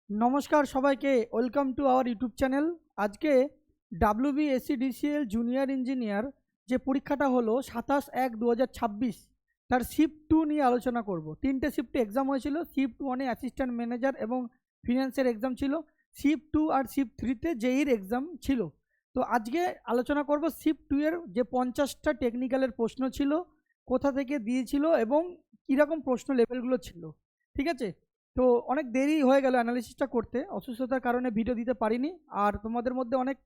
नमस्कार सबाइके welcome to our YouTube channel. आज के WBSCDCL जूनियर इंजिनियर जे परीक्षाटा हलो 27/1/2026 तार शिफ्ट 2 निये आलोचना करब। तीनटे शिफ्टे एग्जाम हयेछिलो। शिफ्ट 1 ए असिस्टैंट मैनेजार एवं फिनान्सेर एग्जाम छिलो, शिफ्ट 2 और शिफ्ट 3 ते जेईर एग्जाम छिलो। तो आज के आलोचना करब शिफ्ट 2 एर जे 50टा टेक्निकलेर प्रश्न छिलो, कोथा थेके दियेछिलो एवं किरकम प्रश्न लेभेलगुलो छिलो। ठीक आछे। तो अनेक देरी हो गेल अ্যানালিসিসটা করতে, অসুস্থতার কারণে ভিডিও দিতে পারিনি। আর তোমাদের মধ্যে অনেক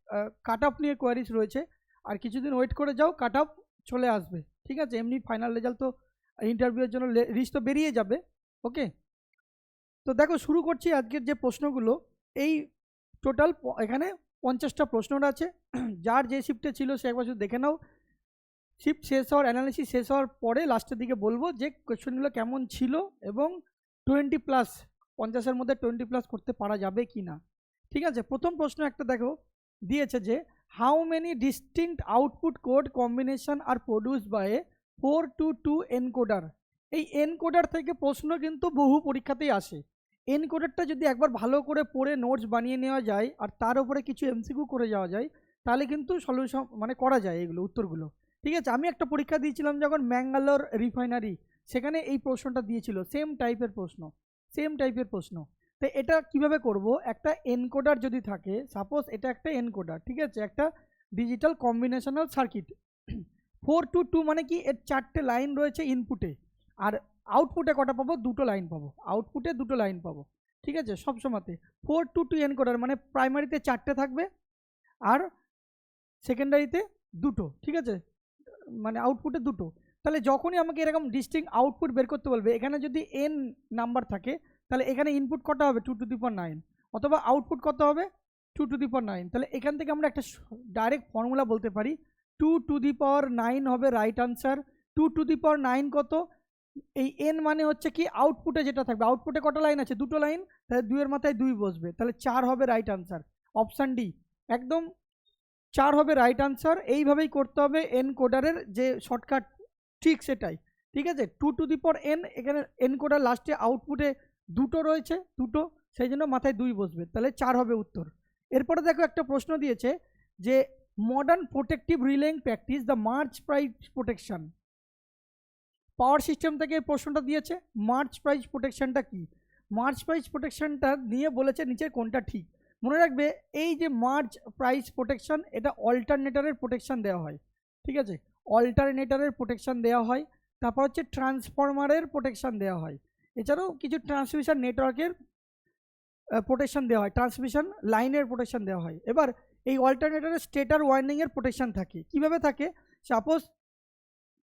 কাট অফ নিয়ে কোয়ারিজ রয়েছে, আর কিছুদিন ওয়েট করে যাও, কাট অফ চলে আসবে। ঠিক আছে, এমনি ফাইনাল রেজাল্ট তো ইন্টারভিউয়ের জন্য লিস্ট তো বেরিয়ে যাবে। ওকে, তো দেখো শুরু করছি আজকের যে প্রশ্নগুলো। এই টোটাল এখানে 50টা প্রশ্ন আছে। যার যে শিফটে ছিল সে একবার শুধু দেখে নাও। শিফট শেষ হওয়ার অ্যানালিসিস শেষ হওয়ার পরে লাস্টের দিকে বলবো যে কোয়েশ্চেনগুলো কেমন ছিল এবং 20+ 50-এর মধ্যে 20+ করতে পারা যাবে কি না। ঠিক আছে, প্রথম প্রশ্ন একটা দেখো দিয়েছে যে how many distinct output code combination are produced by 422 encoder. এই এনকোডার থেকে প্রশ্ন কিন্তু বহু পরীক্ষাতেই আসে। এনকোডারটা যদি একবার ভালো করে পড়ে নোটস বানিয়ে নেওয়া যায় আর তার উপরে কিছু এমসিকিউ করে যাওয়া যায় তাহলে কিন্তু সলিউশন মানে করা যায় এগুলো উত্তরগুলো। ঠিক আছে, আমি একটা পরীক্ষা দিয়েছিলাম যখন ম্যাঙ্গালোর রিফাইনারি, সেখানে এই প্রশ্নটা দিয়েছিল, সেম টাইপের প্রশ্ন। তো এটা কিভাবে করব, একটা এনকোডার যদি থাকে, সাপোজ এটা একটা এনকোডার, ঠিক আছে, একটা ডিজিটাল কম্বিনেশনাল সার্কিট। 422 মানে কি, এর 4টে লাইন রয়েছে ইনপুটে, আর আউটপুটে কটা পাবো, দুটো লাইন পাবো, আউটপুটে দুটো লাইন পাবো। ঠিক আছে, সবসময়তে 422 এনকোডার মানে প্রাইমারিতে 4টে থাকবে আর সেকেন্ডারিতে দুটো। ঠিক আছে, মানে আউটপুটে দুটো। তাহলে যখনই আমাকে এরকম ডিস্টিংক্ট আউটপুট বের করতে বলবে, এখানে যদি n নাম্বার থাকে তাহলে এখানে ইনপুট কত হবে 2⁹, অথবা আউটপুট কত হবে 2⁹। তাহলে এখান থেকে আমরা একটা ডাইরেক্ট ফর্মুলা বলতে পারি, 2⁹ হবে রাইট আনসার। 2⁹ কত, এই n মানে হচ্ছে কি আউটপুটে যেটা থাকবে, আউটপুটে কটা লাইন আছে, দুটো লাইন, তাহলে 2-এর মাথায় 2 বসবে, তাহলে 4 হবে রাইট আনসার। অপশান ডি একদম 4 হবে রাইট আনসার। এইভাবেই করতে হবে এনকোডারের যে শর্টকাট ঠিক সেটাই। ঠিক আছে, 2⁴n, এখানে এনকোডার লাস্টে আউটপুটে দুটো রয়েছে, দুটো, সেই জন্য মাথায় 2 বসবে, তাহলে 4 হবে উত্তর। এরপরে দেখো একটা প্রশ্ন দিয়েছে যে modern protective relaying practice the Merz Price protection. Power system থেকে এই প্রশ্নটা দিয়েছে। মার্চ প্রাইস প্রোটেকশনটা কি, মার্চ প্রাইস প্রোটেকশনটা নিয়ে বলেছে নিচের কোনটা ঠিক। মনে রাখবে এই যে মার্চ প্রাইস প্রোটেকশন, এটা অল্টারনেটরের প্রোটেকশন দেওয়া হয়। ঠিক আছে, অল্টারনেটরের প্রোটেকশন দেওয়া হয়, তারপর হচ্ছে ট্রান্সফরমারের প্রোটেকশন দেওয়া হয়, এছাড়াও কিছু ট্রান্সমিশন নেটওয়ার্কের প্রোটেকশন দেওয়া হয়, ট্রান্সমিশন লাইনের প্রোটেকশন দেওয়া হয়। এবার এই অল্টারনেটরের স্টেটার ওয়াইন্ডিংয়ের প্রোটেকশন থাকে। কিভাবে থাকে, সাপোজ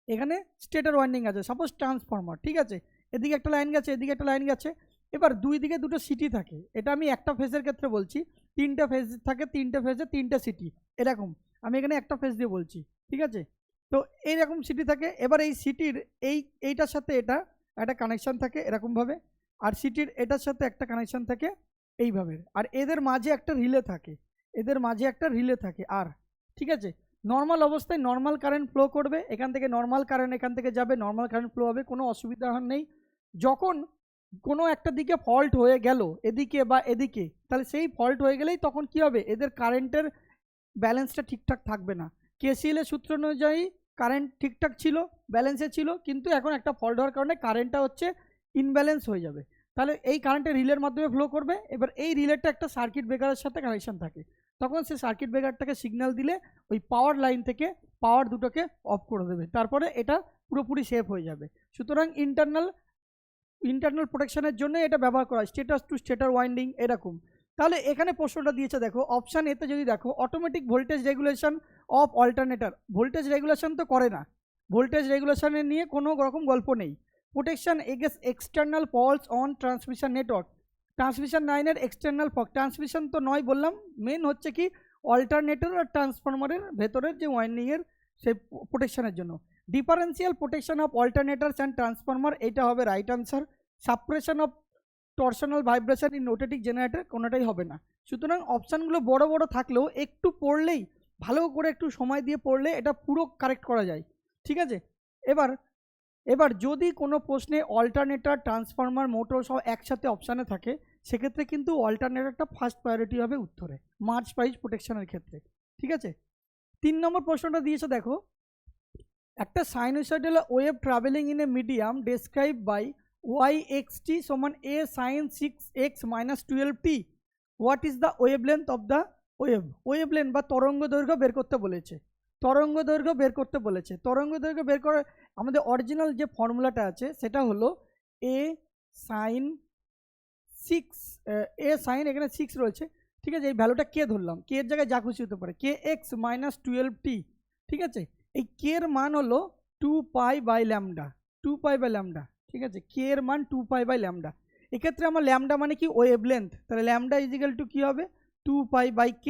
এখানে স্টেটার ওয়াইন্ডিং আছে, সাপোজ ট্রান্সফরমার, ঠিক আছে, এদিকে একটা লাইন গেছে, এদিকে একটা লাইন গেছে, এবার দুই দিকে দুটো সিটি থাকে। এটা আমি একটা ফেজের ক্ষেত্রে বলছি, 3টে ফেজ থাকে, 3টে ফেজে 3টে সিটি, এরকম আমি এখানে একটা ফেজ দিয়ে বলছি। ঠিক আছে, তো এইরকম সিটি থাকে। এবার এই সিটির এইটার সাথে এটা একটা কানেকশান থাকে এরকমভাবে, আর সিটির এটার সাথে একটা কানেকশান থাকে এইভাবে, আর এদের মাঝে একটা রিলে থাকে, আর ঠিক আছে, নর্মাল অবস্থায় নর্মাল কারেন্ট ফ্লো করবে, এখান থেকে নর্মাল কারেন্ট এখান থেকে যাবে, নর্মাল কারেন্ট ফ্লো হবে, কোনো অসুবিধা নেই। যখন কোনো একটা দিকে ফল্ট হয়ে গেল, এদিকে বা এদিকে, তাহলে সেই ফল্ট হয়ে গেলেই তখন কি হবে, এদের কারেন্টের ব্যালেন্সটা ঠিকঠাক থাকবে না। কেসিএল এর সূত্র অনুযায়ী কারেন্ট ঠিকঠাক ছিল, ব্যালেন্সে ছিল, কিন্তু এখন একটা ফল্ট হওয়ার কারণে কারেন্টটা হচ্ছে ইনব্যালেন্স হয়ে যাবে। তাহলে এই কারেন্টের রিলের মাধ্যমে ফ্লো করবে। এবার এই রিলেটা একটা সার্কিট ব্রেকারের সাথে কানেকশন থাকে, তখন সে সার্কিট ব্রেকারটাকে সিগন্যাল দিলে ওই পাওয়ার লাইন থেকে পাওয়ার দুটোকে অফ করে দেবে, তারপরে এটা পুরোপুরি সেফ হয়ে যাবে। সুতরাং ইন্টারনাল প্রোটেকশনের জন্য এটা ব্যবহার করা হয়, স্টেটাস টু স্টেটার ওয়াইন্ডিং এরকম। তাহলে এখানে প্রশ্নটা দিয়েছে দেখো, অপশান এতে যদি দেখো automatic voltage regulation of alternator, voltage regulation তো করে না, ভোল্টেজ রেগুলেশনের নিয়ে কোনো রকম গল্প নেই। Protection against external faults on transmission network, transmission লাইনের এক্সটার্নাল ফল্ট, ট্রান্সমিশন তো নয় বললাম, মেন হচ্ছে কি অল্টারনেটর আর ট্রান্সফরমারের ভেতরের যে ওয়াইন্ডিংয়ের সেই প্রোটেকশনের জন্য। Differential protection of alternators and transformer, এটা হবে right answer. Suppression of torsional vibration in rotating generator, কোনোটাই হবে না। সুতরাং অপশানগুলো বড় বড় থাকলেও একটু পড়লেই, ভালো করে একটু সময় দিয়ে পড়লে এটা পুরো কারেক্ট করা যায়। ঠিক আছে, এবার এবার যদি কোনো প্রশ্নে অল্টারনেটর, ট্রান্সফরমার, মোটর সব একসাথে অপশানে থাকে, সেক্ষেত্রে কিন্তু অল্টারনেটরটা ফার্স্ট প্রায়োরিটি হবে উত্তরে, মার্চ প্রাইস প্রোটেকশনের ক্ষেত্রে। ঠিক আছে, 3 নম্বর প্রশ্নটা দিয়েছে দেখো, একটা sinusoidal wave travelling in a medium describe by y(xt) সমান a sin 6x - 12t, what is the wavelength of the wave? Wavelength বা তরঙ্গ দৈর্ঘ্য বের করতে বলেছে, তরঙ্গ দৈর্ঘ্য বের করতে বলেছে। তরঙ্গ দৈর্ঘ্য বের করার আমাদের অরিজিনাল যে ফর্মুলাটা আছে সেটা হলো a sin 6, a sin এখানে 6 রয়েছে, ঠিক আছে, এই ভ্যালুটা কে ধরলাম, কে এর জায়গায় যা খুশি হতে পারে, kx - 12t। ঠিক আছে, এই কে এর মান হলো 2π/λ, 2π/λ। ঠিক আছে, কে এর মান 2π/λ। এক্ষেত্রে আমার ল্যামডা মানে কি ওয়েভলেন্থ, তাহলে ল্যামডা ইজিক্যাল টু কি হবে 2π/k।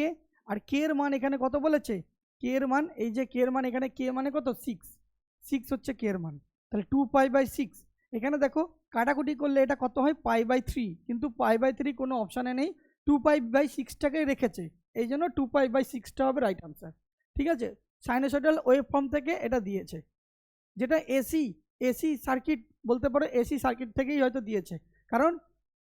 আর কে এর মান এখানে কত বলেছে, কে এর মান, এই যে কে এর মান এখানে কে মানে কত 6 হচ্ছে কে এর মান, তাহলে 2π/6। এখানে দেখো কাটাকুটি করলে এটা কত হয় π/3, কিন্তু π/3 কোনো অপশানে নেই, 2π/6টাকেই রেখেছে, এই জন্য 2π/6টা হবে রাইট আনসার। ঠিক আছে, সাইনোসয়েডাল ওয়েভ ফর্ম থেকে এটা দিয়েছে, যেটা এসি সার্কিট বলতে পারো, এসি সার্কিট থেকেই হয়তো দিয়েছে, কারণ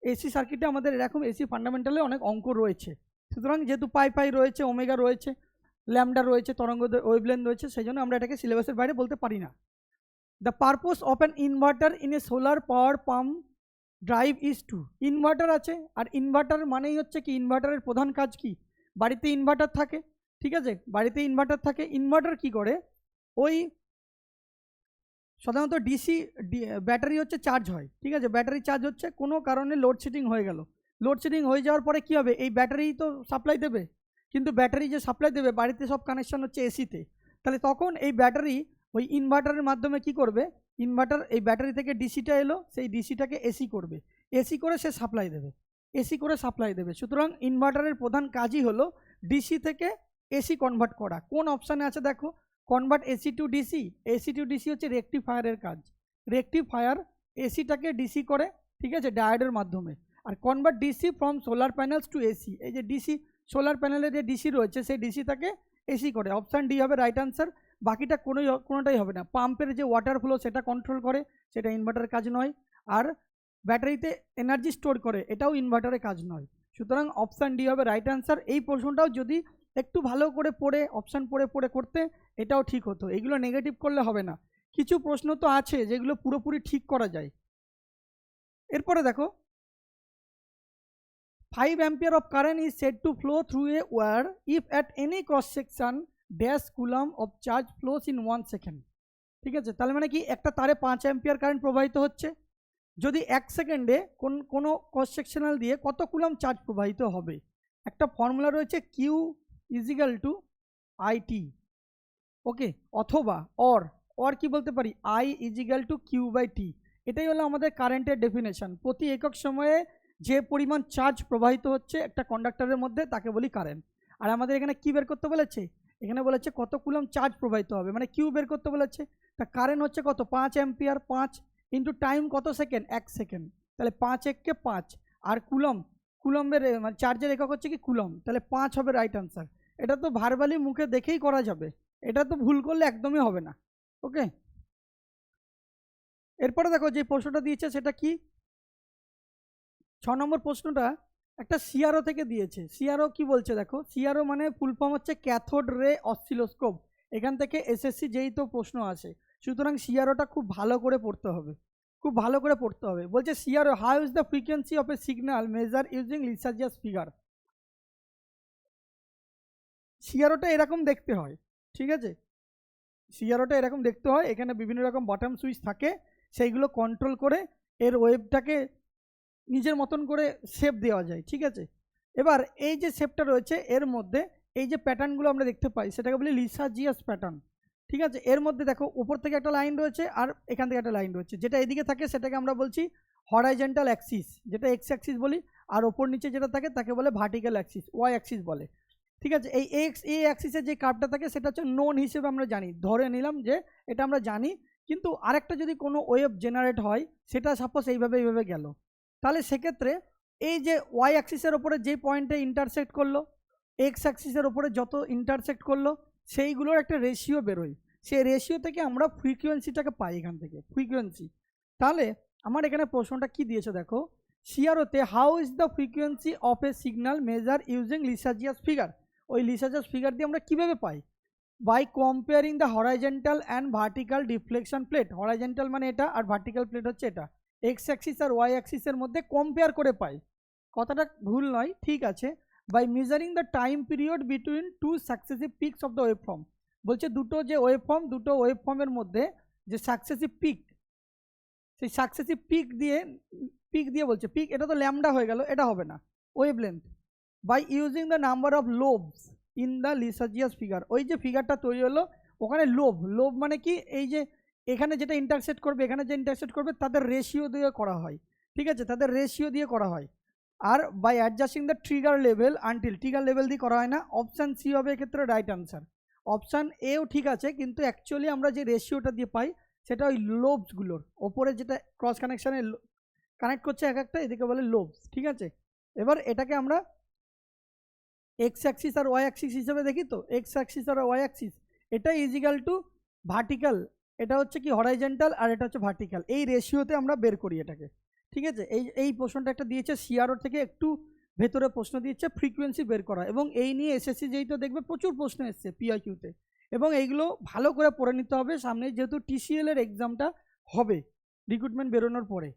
এসি সার্কিটে আমাদের এরকম এসি ফান্ডামেন্টালে অনেক অঙ্ক রয়েছে। সুতরাং যেহেতু পাই রয়েছে, ওমেগা রয়েছে, ল্যামডা রয়েছে, তরঙ্গ ওয়েভলেন্থ রয়েছে, সেই জন্য আমরা এটাকে সিলেবাসের বাইরে বলতে পারি না। The purpose of an inverter in a solar power pump drive is to, inverter আছে, আর ইনভার্টার মানেই হচ্ছে কি, ইনভার্টারের প্রধান কাজ কি, বাড়িতে ইনভার্টার থাকে, ঠিক আছে, বাড়িতে ইনভার্টার থাকে, ইনভার্টার কি করে, ওই সাধারণত ডিসি ব্যাটারি হচ্ছে চার্জ হয়, ঠিক আছে, ব্যাটারি চার্জ হচ্ছে, কোনো কারণে লোডশেডিং হয়ে গেল, লোডশেডিং হয়ে যাওয়ার পরে কী হবে, এই ব্যাটারি তো সাপ্লাই দেবে, কিন্তু ব্যাটারি যে সাপ্লাই দেবে, বাড়িতে সব কানেকশন হচ্ছে এসিতে, তাহলে তখন এই ব্যাটারি ওই ইনভার্টারের মাধ্যমে কি করবে, ইনভার্টার এই ব্যাটারি থেকে ডিসিটা এলো, সেই ডিসিটাকে এসি করবে, এসি করে সে সাপ্লাই দেবে, এসি করে সাপ্লাই দেবে। সুতরাং ইনভার্টারের প্রধান কাজই হলো ডিসি থেকে এসি কনভার্ট করা। কোন অপশানে আছে দেখো, convert AC two DC, AC two DC হচ্ছে রেকটিফায়ারের কাজ, রেকটিফায়ার এসিটাকে ডিসি করে, ঠিক আছে, ডায়োডের মাধ্যমে। আর convert DC from solar panels to AC, এই যে ডিসি সোলার প্যানেলে যে ডিসি রয়েছে সেই ডিসিটাকে এসি করে, অপশান ডি হবে রাইট আনসার। বাকিটা কোনোটাই হবে না। পাম্পের যে ওয়াটার ফ্লো সেটা কন্ট্রোল করে, সেটা ইনভার্টারের কাজ নয়। আর ব্যাটারিতে এনার্জি স্টোর করে, এটাও ইনভার্টারের কাজ নয়। সুতরাং অপশান ডি হবে রাইট আনসার। এই প্রশ্নটাও যদি একটু ভালো করে পড়ে অপশান পড়ে করতে, এটাও ঠিক হতো, এগুলো নেগেটিভ করলে হবে না। কিছু প্রশ্ন তো আছে যেগুলো পুরোপুরি ঠিক করা যায়। এরপরে দেখো, 5 ampere of current is said to flow through a wire if at any cross section dash coulomb of charge flows in 1 second। ঠিক আছে, তাহলে মানে কি, একটা তারে 5 অ্যাম্পিয়ার কারেন্ট প্রবাহিত হচ্ছে, যদি 1 সেকেন্ডে কোনো ক্রস সেকশনাল দিয়ে কত কুলম চার্জ প্রবাহিত হবে। একটা ফর্মুলা রয়েছে Q equal to I T, okay, অথবা অর কি বলতে পারি, I equal to Q by T. এটাই হলো আমাদের কারেন্টের ডেফিনেশন। প্রতি একক সময়ে যে পরিমাণ চার্জ প্রবাহিত হচ্ছে একটা কন্ডাক্টরের মধ্যে, তাকে বলি কারেন্ট। আর আমাদের এখানে কি বের করতে বলেছে, এখানে বলেছে কত কুলম চার্জ প্রবাহিত হবে, মানে কিউ বের করতে বলেছে। তা কারেন্ট হচ্ছে কত, 5 অ্যাম্পিয়ার, 5 ইন্টু টাইম কত সেকেন্ড, 1 সেকেন্ড, তাহলে 5 এককে 5। আর কুলম্বের মানে চার্জের একক হচ্ছে কি কুলম, তাহলে 5 হবে রাইট আনসার। এটা তো ভার্বালি মুখে দেখেই করা যাবে, এটা তো ভুল করলে একদমই হবে না। ওকে, এরপরে দেখো যে প্রশ্নটা দিয়েছে সেটা কি, 6 নম্বর প্রশ্নটা একটা সিআরও থেকে দিয়েছে। সিআরও কি বলছে দেখো, সিআরও মানে ফুল ফর্ম হচ্ছে ক্যাথোড রে অসিলোস্কোপ। এখান থেকে এসএসসি যেই তো প্রশ্ন আসে, সুতরাং সিআরওটা খুব ভালো করে পড়তে হবে, খুব ভালো করে পড়তে হবে। বলছে CRO, how is the frequency of a signal measure using Lissajous figure. সিআরওটা এরকম দেখতে হয়, ঠিক আছে, সিআরওটা এরকম দেখতে হয়। এখানে বিভিন্ন রকম বটম সুইচ থাকে, সেইগুলো কন্ট্রোল করে এর ওয়েভটাকে নিজের মতন করে শেপ দেওয়া যায়, ঠিক আছে। এবার এই যে শেপটা রয়েছে এর মধ্যে, এই যে প্যাটার্নগুলো আমরা দেখতে পাই সেটাকে বলি লিসাজিয়াস প্যাটার্ন, ঠিক আছে। এর মধ্যে দেখো উপর থেকে একটা লাইন রয়েছে আর এখান থেকে একটা লাইন রয়েছে, যেটা এদিকে থাকে সেটাকে আমরা বলছি হরাইজন্টাল অ্যাক্সিস, যেটা এক্স অ্যাক্সিস বলি। আর ওপর নিচে যেটা থাকে তাকে বলে ভার্টিক্যাল অ্যাক্সিস, ওয়াই অ্যাক্সিস বলে, ঠিক আছে। এই এ অ্যাক্সিসের যে কার্ভটা থাকে সেটা হচ্ছে নোন হিসেবে আমরা জানি, ধরে নিলাম যে এটা আমরা জানি। কিন্তু আরেকটা যদি কোনো ওয়েভ জেনারেট হয়, সেটা সাপোজ এইভাবে গেল, তাহলে সেক্ষেত্রে এই যে ওয়াই অ্যাক্সিসের ওপরে যে পয়েন্টে ইন্টারসেক্ট করলো, এক্স অ্যাক্সিসের ওপরে যত ইন্টারসেক্ট করলো, সেইগুলোর একটা রেশিও বেরোয়। সেই রেশিও থেকে আমরা ফ্রিকোয়েন্সিটাকে পাই এখান থেকে ফ্রিকোয়েন্সি। তাহলে আমার এখানে প্রশ্নটা কি দিয়েছে দেখো, সিআরওতে how is the frequency of a signal measure using Lissajous figure. ওই লিসাজিয়াস ফিগার দিয়ে আমরা কীভাবে পাই? By comparing the horizontal and vertical deflection plate. Horizontal মানে এটা, আর ভার্টিক্যাল প্লেট হচ্ছে এটা। এক্স অ্যাক্সিস আর ওয়াই অ্যাক্সিসের মধ্যে কম্পেয়ার করে পাই। কথাটা ভুল নয়, ঠিক আছে। By measuring the time period between two successive peaks of the waveform. বলছে দুটো যে ওয়েভ ফর্ম, দুটো ওয়েভ ফর্মের মধ্যে যে সাকসেসিভ পিক, সেই সাকসেসিভ পিক দিয়ে বলছে পিক, এটা তো ল্যামডা হয়ে গেল, এটা হবে না, wavelength. By using the number of lobes in the Lissajous figure. ওই যে ফিগারটা তৈরি হলো ওখানে লোভ মানে কি, এই যে এখানে যেটা ইন্টারসেক্ট করবে, এখানে যে ইন্টারসেক্ট করবে তাদের রেশিও দিয়ে করা হয়, ঠিক আছে, তাদের রেশিও দিয়ে করা হয়। আর by adjusting the trigger level until, trigger level দিয়ে করা হয় না। অপশান সি হবে এক্ষেত্রে রাইট আনসার। অপশান এও ঠিক আছে, কিন্তু অ্যাকচুয়ালি আমরা যে রেশিওটা দিয়ে পাই সেটা ওই লোবসগুলোর ওপরে যেটা ক্রস কানেকশানে কানেক্ট করছে এক একটা, এদিকে বলে লোবস, ঠিক আছে। এবার এটাকে আমরা এক্স অ্যাক্সিস আর ওয়াই অ্যাক্সিস হিসেবে দেখি। তো এক্স অ্যাক্সিস আর ওয়াই অ্যাক্সিস এটা ইজিক্যাল টু ভার্টিক্যাল, এটা হচ্ছে কি হরাইজেন্টাল, আর এটা হচ্ছে ভার্টিক্যাল। এই রেশিওতে আমরা বের করি এটাকে, ঠিক আছে। এই প্রশ্নটা একটা দিয়েছে সিআরও থেকে, একটু ভেতরে প্রশ্ন দিয়েছে ফ্রিকোয়েন্সি বের করা, এবং এই নিয়ে এসএসসি যেই তো দেখবে প্রচুর প্রশ্ন এসছে পিআইকিউতে, এবং এইগুলো ভালো করে পড়ে নিতে হবে সামনে, যেহেতু টিসিএল এর এক্সামটা হবে রিক্রুটমেন্ট বেরোনোর পরে।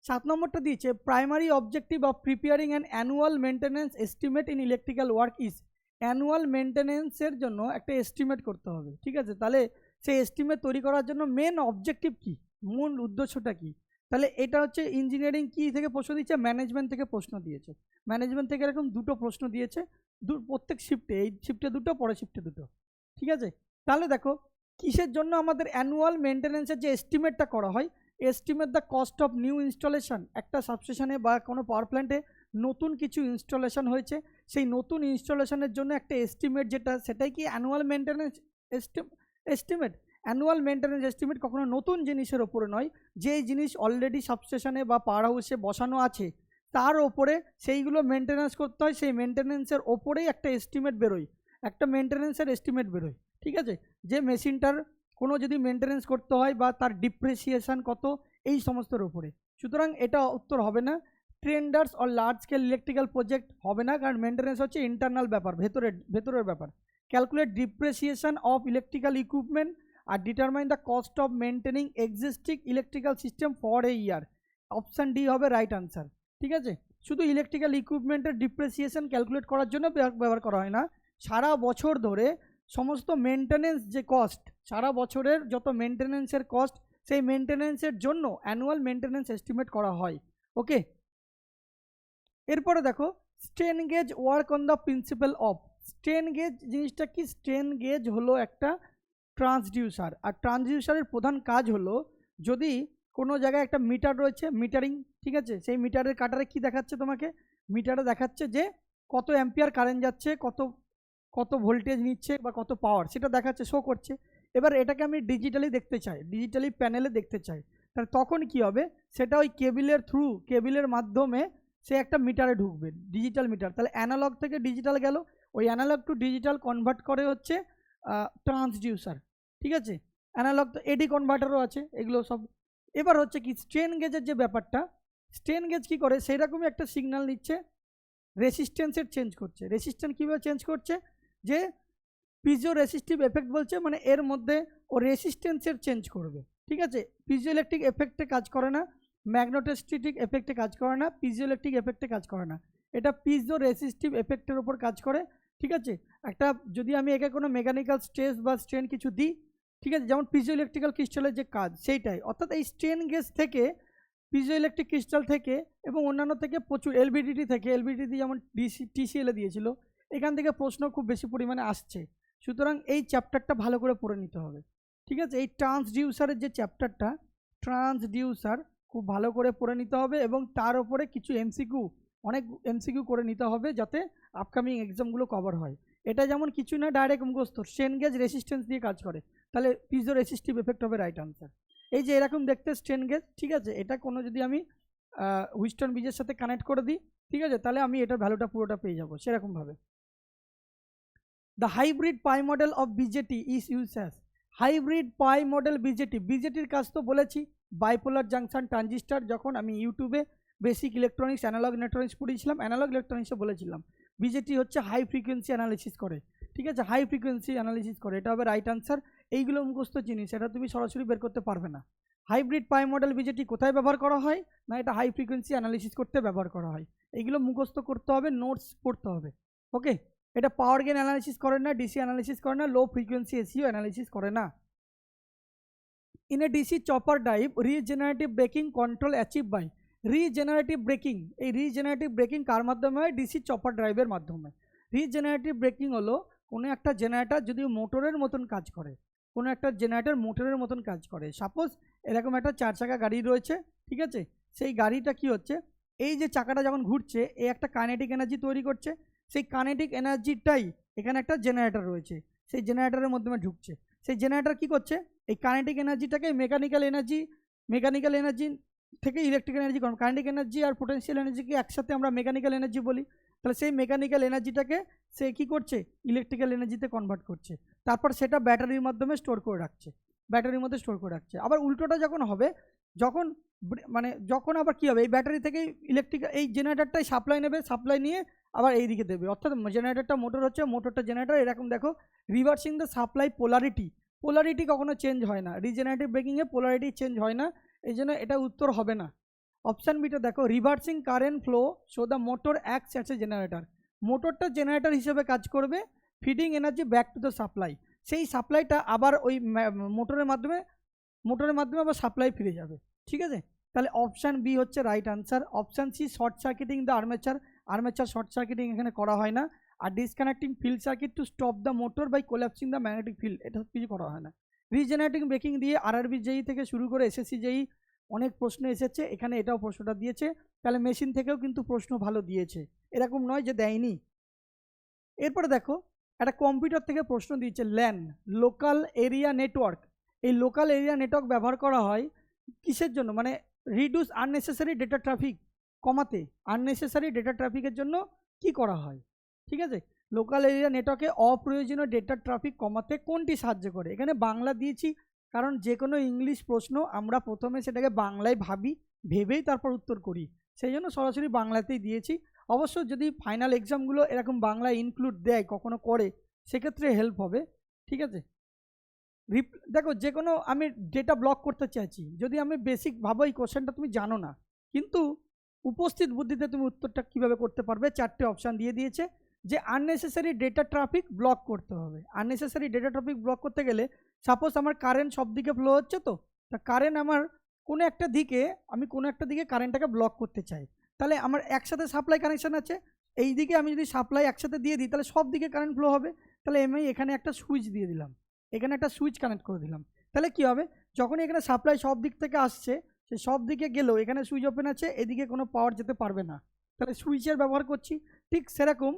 7 নম্বরটা দিয়েছে primary objective of preparing an annual maintenance estimate in electrical work is. Annual মেনটেন্যান্সের জন্য একটা এস্টিমেট করতে হবে, ঠিক আছে। তাহলে সেই এস্টিমেট তৈরি করার জন্য মেন অবজেক্টিভ কী, মূল উদ্দেশ্যটা কী? তাহলে এটা হচ্ছে ইঞ্জিনিয়ারিং কি থেকে প্রশ্ন দিয়েছে, ম্যানেজমেন্ট থেকে প্রশ্ন দিয়েছে। ম্যানেজমেন্ট থেকে এরকম দুটো প্রশ্ন দিয়েছে, প্রত্যেক শিফটে, এই শিফটে দুটো, পরের শিফটে দুটো, ঠিক আছে। তাহলে দেখো কিসের জন্য আমাদের অ্যানুয়াল মেনটেন্যান্সের যে এস্টিমেটটা করা হয়, estimate the cost of new installation. একটা সাবস্টেশনে বা কোনো পাওয়ার প্ল্যান্টে নতুন কিছু ইনস্টলেশন হয়েছে, সেই নতুন ইনস্টলেশনের জন্য একটা এস্টিমেট যেটা, সেটাই কি annual maintenance estimate. Annual maintenance estimate কখনো নতুন জিনিসের ওপরে নয়, যেই জিনিস অলরেডি সাবস্টেশনে বা পাওয়ার হাউসে বসানো আছে তার ওপরে সেইগুলো মেনটেন্যান্স করতে হয়, সেই মেনটেন্যান্সের ওপরেই একটা এস্টিমেট বেরোয়, একটা মেনটেন্যান্সের এস্টিমেট বেরোয়, ঠিক আছে। যে মেশিনটার কোনো যদি মেনটেন্যান্স করতে হয় বা তার ডিপ্রিসিয়েশন কত, এই সমস্তর উপরে। সুতরাং এটা উত্তর হবে না। Tenders or large scale electrical project হবে না, কারণ মেনটেন্যান্স হচ্ছে ইন্টারনাল ব্যাপার, ভেতরের ব্যাপার। Calculate depreciation of electrical equipment আর determine the cost of maintaining existing electrical system for a year. Option D হবে রাইট আনসার, ঠিক আছে। শুধু ইলেকট্রিক্যাল ইকুইপমেন্টের ডিপ্রিসিয়েশন ক্যালকুলেট করার জন্য ব্যবহার করা হয় না, সারা বছর ধরে সমস্ত মেনটেন্যান্স যে কস্ট, সারা বছরের যত মেনটেন্যান্সের কস্ট, সেই মেনটেন্যান্সের জন্য অ্যানুয়াল মেনটেন্যান্স এস্টিমেট করা হয়, ওকে। এরপরে দেখো strain gauge work on the principal of. Strain gauge জিনিসটা কি? স্ট্রেন গেজ হলো একটা ট্রান্সডিউসার, আর ট্রান্সডিউসারের প্রধান কাজ হলো, যদি কোনো জায়গায় একটা মিটার রয়েছে, মিটারিং, ঠিক আছে, সেই মিটারের কাটারে কি দেখাচ্ছে তোমাকে? মিটারে দেখাচ্ছে যে কত অ্যাম্পিয়ার কারেন্ট যাচ্ছে, কত ভোল্টেজ নিচ্ছে বা কত পাওয়ার, সেটা দেখাচ্ছে, শো করছে। এবার এটাকে আমি ডিজিটালি দেখতে চাই, ডিজিটালি প্যানেলে দেখতে চাই, তাহলে তখন কি হবে? সেটা ওই কেবিলের থ্রু, কেবিলের মাধ্যমে সে একটা মিটারে ঢুকবে, ডিজিটাল মিটার। তাহলে অ্যানালগ থেকে ডিজিটাল গেল, ওই অ্যানালগ টু ডিজিটাল কনভার্ট করে হচ্ছে ট্রান্সডিউসার, ঠিক আছে। অ্যানালগ তো এডি কনভার্টারও আছে, এগুলো সব। এবার হচ্ছে কি স্ট্রেন গেজের যে ব্যাপারটা, স্ট্রেন গেজ কী করে, সেই রকমই একটা সিগন্যাল নিচ্ছে, রেসিস্ট্যান্সের চেঞ্জ করছে। রেসিস্ট্যান্স কীভাবে চেঞ্জ করছে? যে পিজো রেসিস্টিভ এফেক্ট বলছে, মানে এর মধ্যে ও রেসিস্ট্যান্সের চেঞ্জ করবে, ঠিক আছে। পিজো ইলেকট্রিক এফেক্টে কাজ করে না, ম্যাগনেটোস্ট্যাটিক এফেক্টে কাজ করে না, পিজো ইলেকট্রিক এফেক্টে কাজ করে না, এটা পিজো রেসিস্টিভ এফেক্টের উপর কাজ করে, ঠিক আছে। একটা যদি আমি একে কোনো মেকানিক্যাল স্ট্রেস বা স্ট্রেন কিছু দিই, ঠিক আছে, যেমন পিজো ইলেকট্রিক্যাল ক্রিস্টালের যে কাজ সেইটাই, অর্থাৎ এই স্ট্রেন গেজ থেকে, পিজো ইলেকট্রিক ক্রিস্টাল থেকে এবং অন্যান্য থেকে প্রচুর, এলবিডিটি থেকে, এলবিডিটি যেমন টিসিএলে দিয়েছিল, এখান থেকে প্রশ্ন খুব বেশি পরিমাণে আসছে। সুতরাং এই চ্যাপ্টারটা ভালো করে পড়ে নিতে হবে, ঠিক আছে। এই ট্রান্সডিউসারের যে চ্যাপ্টারটা, ট্রান্সডিউসার খুব ভালো করে পড়ে নিতে হবে, এবং তার উপরে কিছু এমসিকিউ, অনেক এমসিকিউ করে নিতে হবে, যাতে আপকামিং এক্সামগুলো কভার হয়। এটা যেমন কিছু না ডাইরেক্ট মুখস্থ, স্ট্রেন গেজ রেসিস্ট্যান্স দিয়ে কাজ করে, তাহলে পিজো রেসিস্টিভ এফেক্ট হবে রাইট আনসার। এই যে এরকম দেখতে স্ট্রেন গেজ, ঠিক আছে, এটা কোনো যদি আমি হুইস্টন ব্রিজের সাথে কানেক্ট করে দিই, ঠিক আছে, তাহলে আমি এটার ভ্যালুটা পুরোটা পেয়ে যাবো সেরকমভাবে। The hybrid pi model of BJT is use as. Hybrid pi model BJT, বিজেটির কাজ তো বলেছি, বাইপোলার জাংশন ট্রানজিস্টার, যখন আমি ইউটিউবে বেসিক ইলেকট্রনিক্স অ্যানালগ ইলেকট্রনিক্স পড়িয়েছিলাম, অ্যানালগ ইলেকট্রনিক্সে বলেছিলাম বিজেটি হচ্ছে হাই ফ্রিকোয়েন্সি অ্যানালিসিস করে, ঠিক আছে, হাই ফ্রিকোয়েন্সি অ্যানালিসিস করে, এটা হবে রাইট আনসার। এইগুলো মুখস্থ জিনিস, এটা তুমি সরাসরি বের করতে পারবে না। হাইব্রিড পাই মডেল বিজেটি কোথায় ব্যবহার করা হয়, না এটা হাই ফ্রিকোয়েন্সি অ্যানালিসিস করতে ব্যবহার করা হয়। এইগুলো মুখস্থ করতে হবে, নোটস পড়তে হবে, ওকে। এটা পাওয়ার গেন অ্যানালিসিস করে না, ডিসি অ্যানালিসিস করে না, লো ফ্রিকোয়েন্সি এসিও অ্যানালিসিস করে না। In a DC chopper drive regenerative braking control achieve by, regenerative braking, এই রিজেনারেটিভ ব্রেকিং কার মাধ্যমে হয়, ডিসি চপার ড্রাইভের মাধ্যমে। রিজেনারেটিভ ব্রেকিং হলো কোনো একটা জেনারেটর যদি মোটরের মতন কাজ করে, কোনো একটা জেনারেটর মোটরের মতন কাজ করে, সাপোজ এরকম একটা 4 চাকা গাড়ি রয়েছে, ঠিক আছে, সেই গাড়িটা কি হচ্ছে, এই যে চাকাটা যখন ঘুরছে এই একটা কাইনেটিক এনার্জি তৈরি করছে, সেই কাইনেটিক এনার্জিটাই এখানে একটা জেনারেটর রয়েছে, সেই জেনারেটরের মাধ্যমে ঢুকছে। সেই জেনারেটর কি করছে, এই কাইনেটিক এনার্জিটাকে মেকানিক্যাল এনার্জি থেকে ইলেকট্রিক্যাল এনার্জি, কাইনেটিক এনার্জি আর পোটেনশিয়াল এনার্জিকে একসাথে আমরা মেকানিক্যাল এনার্জি বলি, তাহলে সেই মেকানিক্যাল এনার্জিটাকে সে কী করছে, ইলেকট্রিক্যাল এনার্জিতে কনভার্ট করছে, তারপর সেটা ব্যাটারির মাধ্যমে স্টোর করে রাখছে, ব্যাটারির মধ্যে স্টোর করে রাখছে। আবার উল্টোটা যখন হবে, যখন যখন আবার কী হবে, এই ব্যাটারি থেকে এই জেনারেটরটাই সাপ্লাই নেবে, সাপ্লাই নিয়ে আবার এই দিকে দেবে, অর্থাৎ জেনারেটরটা মোটর হচ্ছে, মোটরটা জেনারেটর, এরকম দেখো রিভার্সিং দ্য সাপ্লাই পোলারিটি কখনো চেঞ্জ হয় না, রিজেনারেটিভ ব্রেকিংয়ে পোলারিটি চেঞ্জ হয় না, এই জন্য এটা উত্তর হবে না। অপশান বিটা দেখো, reversing current flow so the motor acts as a generator, মোটরটা জেনারেটর হিসেবে কাজ করবে, feeding energy back to the supply, সেই সাপ্লাইটা আবার ওই মোটরের মাধ্যমে আবার সাপ্লাই ফিরে যাবে, ঠিক আছে। তাহলে অপশান বি হচ্ছে right answer. Option C short circuiting the armature short circuiting এখানে করা হয় না, আর disconnecting field circuit to stop the motor by collapsing the magnetic field, এটা কিছু করা হয় না। রিজেনারেটিং ব্রেকিং দিয়ে আরআরবি জেই থেকে শুরু করে এসএসসি জেই অনেক প্রশ্ন এসেছে, এখানে এটাও প্রশ্নটা দিয়েছে, তাহলে মেশিন থেকেও কিন্তু প্রশ্ন ভালো দিয়েছে, এরকম নয় যে দেয়নি। এরপরে দেখো একটা কম্পিউটার থেকে প্রশ্ন দিয়েছে, ল্যান লোকাল এরিয়া নেটওয়ার্ক, এই লোকাল এরিয়া নেটওয়ার্ক ব্যবহার করা হয় কিসের জন্য, মানে রিডিউস আননেসেসারি ডেটা ট্রাফিক, কমাতে আননেসেসারি ডেটা ট্রাফিকের জন্য কি করা হয়, ঠিক আছে। লোকাল এরিয়া নেটওয়ার্কে অপ্রয়োজনীয় ডেটা ট্রাফিক কমাতে কোনটি সাহায্য করে, এখানে বাংলা দিয়েছি কারণ যে কোনো ইংলিশ প্রশ্ন আমরা প্রথমে সেটাকে বাংলায় ভেবেই তারপর উত্তর করি, সেই জন্য সরাসরি বাংলাতেই দিয়েছি। অবশ্য যদি ফাইনাল এক্সামগুলো এরকম বাংলায় ইনক্লুড দেয়, কখনো করে, সেক্ষেত্রে হেল্প হবে, ঠিক আছে। দেখো যে কোনো আমি ডেটা ব্লক করতে চাইছি, যদি আমি বেসিক ভাবো এই কোশ্চেনটা তুমি জানো না, কিন্তু উপস্থিত বুদ্ধিতে তুমি উত্তরটা কীভাবে করতে পারবে, 4টে অপশান দিয়ে দিয়েছে, যে আননেসেসারি ডেটা ট্রাফিক ব্লক করতে হবে। আননেসেসারি ডেটা ট্রাফিক ব্লক করতে গেলে সাপোজ আমার কারেন্ট সব দিকে ফ্লো হচ্ছে, তো কারেন্ট আমার কোনো একটা দিকে কারেন্টটাকে ব্লক করতে চাই, তাহলে আমার একসাথে সাপ্লাই কানেকশান আছে, এই দিকে আমি যদি সাপ্লাই একসাথে দিয়ে দিই তাহলে সব দিকে কারেন্ট ফ্লো হবে, তাহলে আমি এখানে একটা সুইচ দিয়ে দিলাম, এখানে একটা সুইচ কানেক্ট করে দিলাম, তাহলে কি হবে, যখন এখানে সাপ্লাই সব দিক থেকে আসছে, সে সব দিকে গেলেও এখানে সুইচ ওপেন আছে, এদিকে কোনো পাওয়ার যেতে পারবে না, তাহলে সুইচের ব্যবহার করছি। ঠিক সেরকম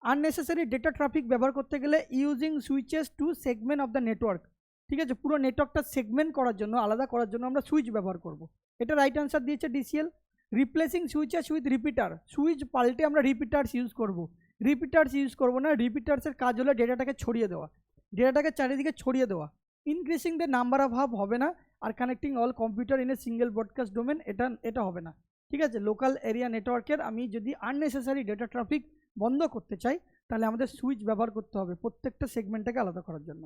আননেসেসারি ডেটা ট্রাফিক ব্যবহার করতে গেলে using switches to segment of the network, ঠিক আছে, পুরো নেটওয়ার্কটা সেগমেন্ট করার জন্য, আলাদা করার জন্য আমরা সুইচ ব্যবহার করব, এটা রাইট আনসার দিয়েছে DCL. Replacing switches with repeater, switch পাল্টে আমরা রিপিটার্স ইউজ করব না, রিপিটার্সের কাজ হলো ডেটাটাকে চারিদিকে ছড়িয়ে দেওয়া। Increasing the number of hub হবে না, আর connecting all computer in a single broadcast domain, এটা হবে না, ঠিক আছে। লোকাল এরিয়া নেটওয়ার্কের আমি যদি আননেসেসারি ডেটা ট্রাফিক বন্ধ করতে চাই, তাহলে আমাদের সুইচ ব্যবহার করতে হবে প্রত্যেকটা সেগমেন্টটাকে আলাদা করার জন্য।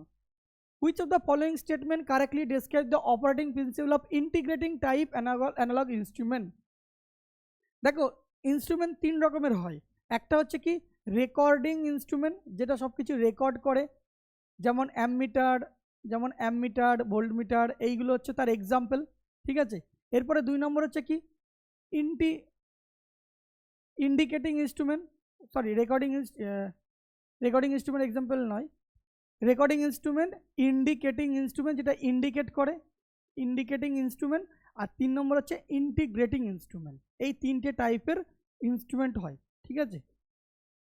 Which of the following statement correctly describe the operating principle of integrating type analogue instrument. দেখো ইনস্ট্রুমেন্ট 3 রকমের হয়, একটা হচ্ছে কি রেকর্ডিং ইনস্ট্রুমেন্ট, যেটা সব কিছু রেকর্ড করে, যেমন অ্যামমিটার ভোল্টমিটার, এইগুলো হচ্ছে তার এক্সাম্পল, ঠিক আছে। এরপরে 2 নম্বর হচ্ছে কি indicating instrument, sorry recording instrument example নয়, রেকর্ডিং ইনস্ট্রুমেন্ট, ইন্ডিকেটিং ইনস্ট্রুমেন্ট যেটা ইন্ডিকেট করে, ইন্ডিকেটিং ইনস্ট্রুমেন্ট, আর 3 নম্বর হচ্ছে ইন্টিগ্রেটিং ইনস্ট্রুমেন্ট। এই 3টে টাইপের ইনস্ট্রুমেন্ট হয়, ঠিক আছে,